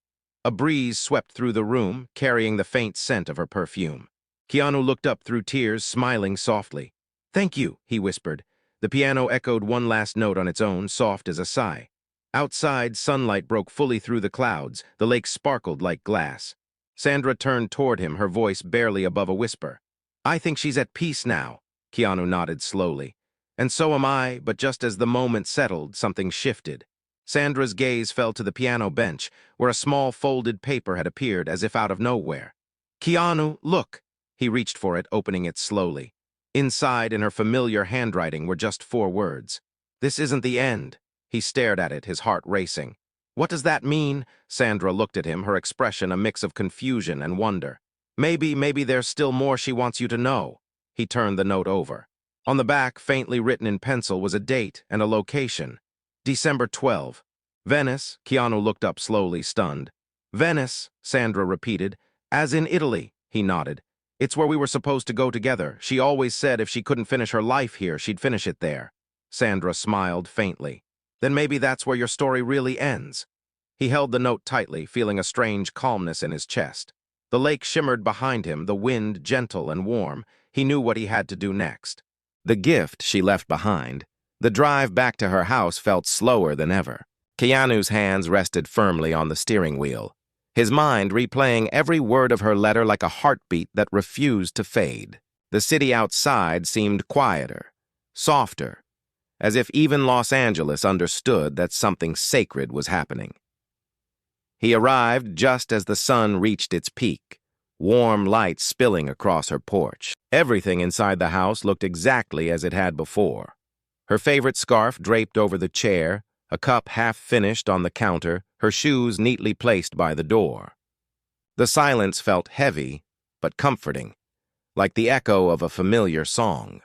A breeze swept through the room, carrying the faint scent of her perfume. Keanu looked up through tears, smiling softly. Thank you, he whispered. The piano echoed one last note on its own, soft as a sigh. Outside, sunlight broke fully through the clouds. The lake sparkled like glass. Sandra turned toward him, her voice barely above a whisper. I think she's at peace now. Keanu nodded slowly. And so am I, but just as the moment settled, something shifted. Sandra's gaze fell to the piano bench, where a small folded paper had appeared as if out of nowhere. Keanu, look! He reached for it, opening it slowly. Inside, in her familiar handwriting, were just 4 words. This isn't the end. He stared at it, his heart racing. What does that mean? Sandra looked at him, her expression a mix of confusion and wonder. Maybe there's still more she wants you to know. He turned the note over. On the back, faintly written in pencil, was a date and a location. December 12. Venice. Keanu looked up slowly, stunned. Venice, Sandra repeated. As in Italy, he nodded. It's where we were supposed to go together. She always said if she couldn't finish her life here, she'd finish it there. Sandra smiled faintly. Then maybe that's where your story really ends. He held the note tightly, feeling a strange calmness in his chest. The lake shimmered behind him, the wind gentle and warm. He knew what he had to do next. The gift she left behind. The drive back to her house felt slower than ever. Keanu's hands rested firmly on the steering wheel, his mind replaying every word of her letter like a heartbeat that refused to fade. The city outside seemed quieter, softer, as if even Los Angeles understood that something sacred was happening. He arrived just as the sun reached its peak, warm light spilling across her porch. Everything inside the house looked exactly as it had before. Her favorite scarf draped over the chair, a cup half-finished on the counter, her shoes neatly placed by the door. The silence felt heavy, but comforting, like the echo of a familiar song.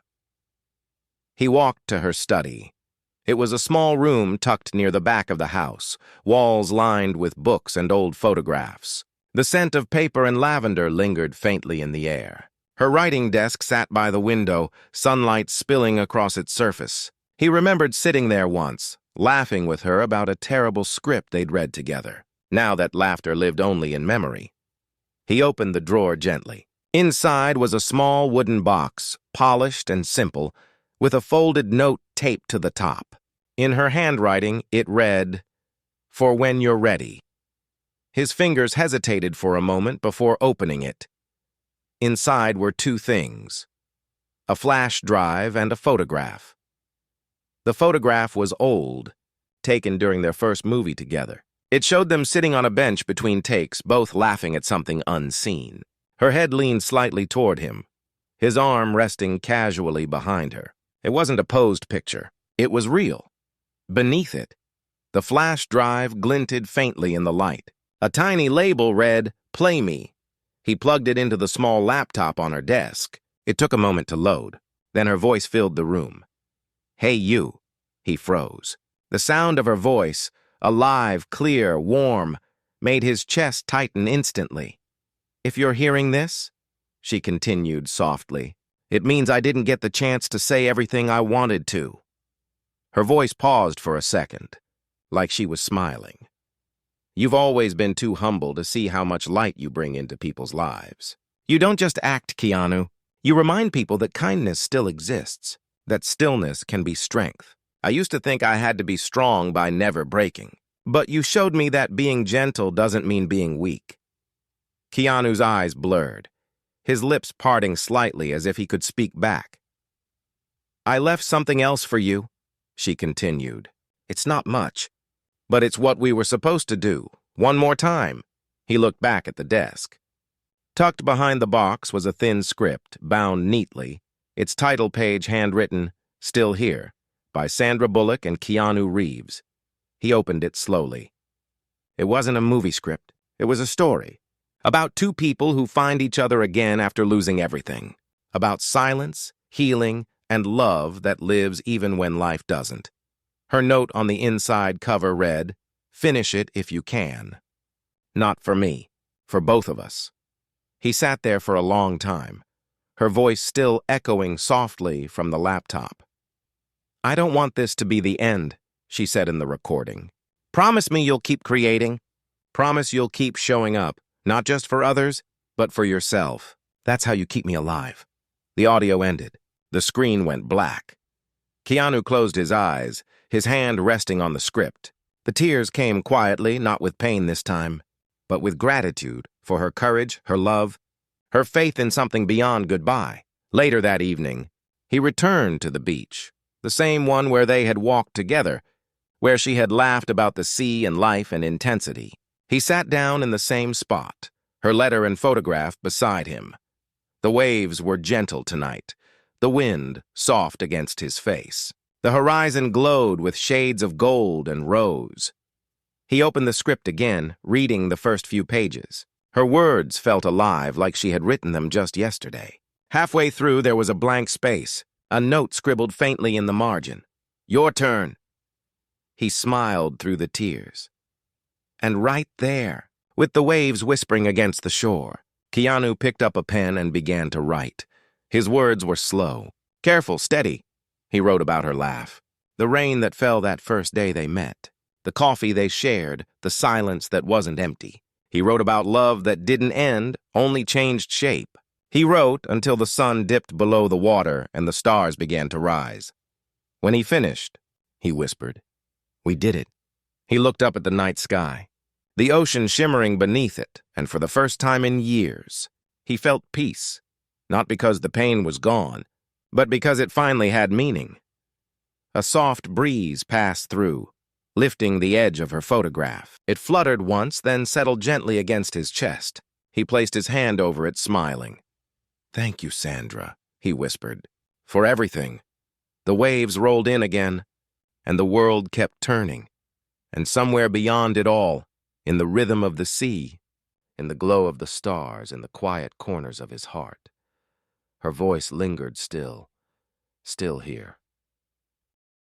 He walked to her study. It was a small room tucked near the back of the house, walls lined with books and old photographs. The scent of paper and lavender lingered faintly in the air. Her writing desk sat by the window, sunlight spilling across its surface. He remembered sitting there once, laughing with her about a terrible script they'd read together. Now that laughter lived only in memory. He opened the drawer gently. Inside was a small wooden box, polished and simple, with a folded note taped to the top. In her handwriting, it read, "For when you're ready." His fingers hesitated for a moment before opening it. Inside were two things: a flash drive and a photograph. The photograph was old, taken during their first movie together. It showed them sitting on a bench between takes, both laughing at something unseen. Her head leaned slightly toward him, his arm resting casually behind her. It wasn't a posed picture. It was real. Beneath it, the flash drive glinted faintly in the light. A tiny label read, "Play Me." He plugged it into the small laptop on her desk. It took a moment to load. Then her voice filled the room. "Hey, you." He froze. The sound of her voice, alive, clear, warm, made his chest tighten instantly. "If you're hearing this," she continued softly, "it means I didn't get the chance to say everything I wanted to." Her voice paused for a second, like she was smiling. "You've always been too humble to see how much light you bring into people's lives. You don't just act, Keanu. You remind people that kindness still exists, that stillness can be strength. I used to think I had to be strong by never breaking, but you showed me that being gentle doesn't mean being weak." Keanu's eyes blurred, his lips parting slightly as if he could speak back. "I left something else for you," she continued. "It's not much, but it's what we were supposed to do. One more time." He looked back at the desk. Tucked behind the box was a thin script, bound neatly, its title page handwritten, "Still Here," by Sandra Bullock and Keanu Reeves. He opened it slowly. It wasn't a movie script. It was a story. About two people who find each other again after losing everything. About silence, healing, and love that lives even when life doesn't. Her note on the inside cover read, "Finish it if you can." Not for me, for both of us. He sat there for a long time, her voice still echoing softly from the laptop. "I don't want this to be the end," she said in the recording. "Promise me you'll keep creating. Promise you'll keep showing up, not just for others, but for yourself. That's how you keep me alive." The audio ended. The screen went black. Keanu closed his eyes, his hand resting on the script. The tears came quietly, not with pain this time, but with gratitude for her courage, her love, her faith in something beyond goodbye. Later that evening, he returned to the beach, the same one where they had walked together, where she had laughed about the sea and life and intensity. He sat down in the same spot, her letter and photograph beside him. The waves were gentle tonight, the wind soft against his face. The horizon glowed with shades of gold and rose. He opened the script again, reading the first few pages. Her words felt alive, like she had written them just yesterday. Halfway through, there was a blank space, a note scribbled faintly in the margin. "Your turn." He smiled through the tears. And right there, with the waves whispering against the shore. Keanu picked up a pen and began to write. His words were slow. Careful, steady. He wrote about her laugh. The rain that fell that first day they met. The coffee they shared, the silence that wasn't empty. He wrote about love that didn't end, only changed shape. He wrote until the sun dipped below the water and the stars began to rise. When he finished, he whispered, "We did it." He looked up at the night sky, the ocean shimmering beneath it, and for the first time in years, he felt peace, not because the pain was gone, but because it finally had meaning. A soft breeze passed through, lifting the edge of her photograph. It fluttered once, then settled gently against his chest. He placed his hand over it, smiling. "Thank you, Sandra," he whispered, "for everything." The waves rolled in again, and the world kept turning. And somewhere beyond it all, in the rhythm of the sea, in the glow of the stars, in the quiet corners of his heart, her voice lingered still here.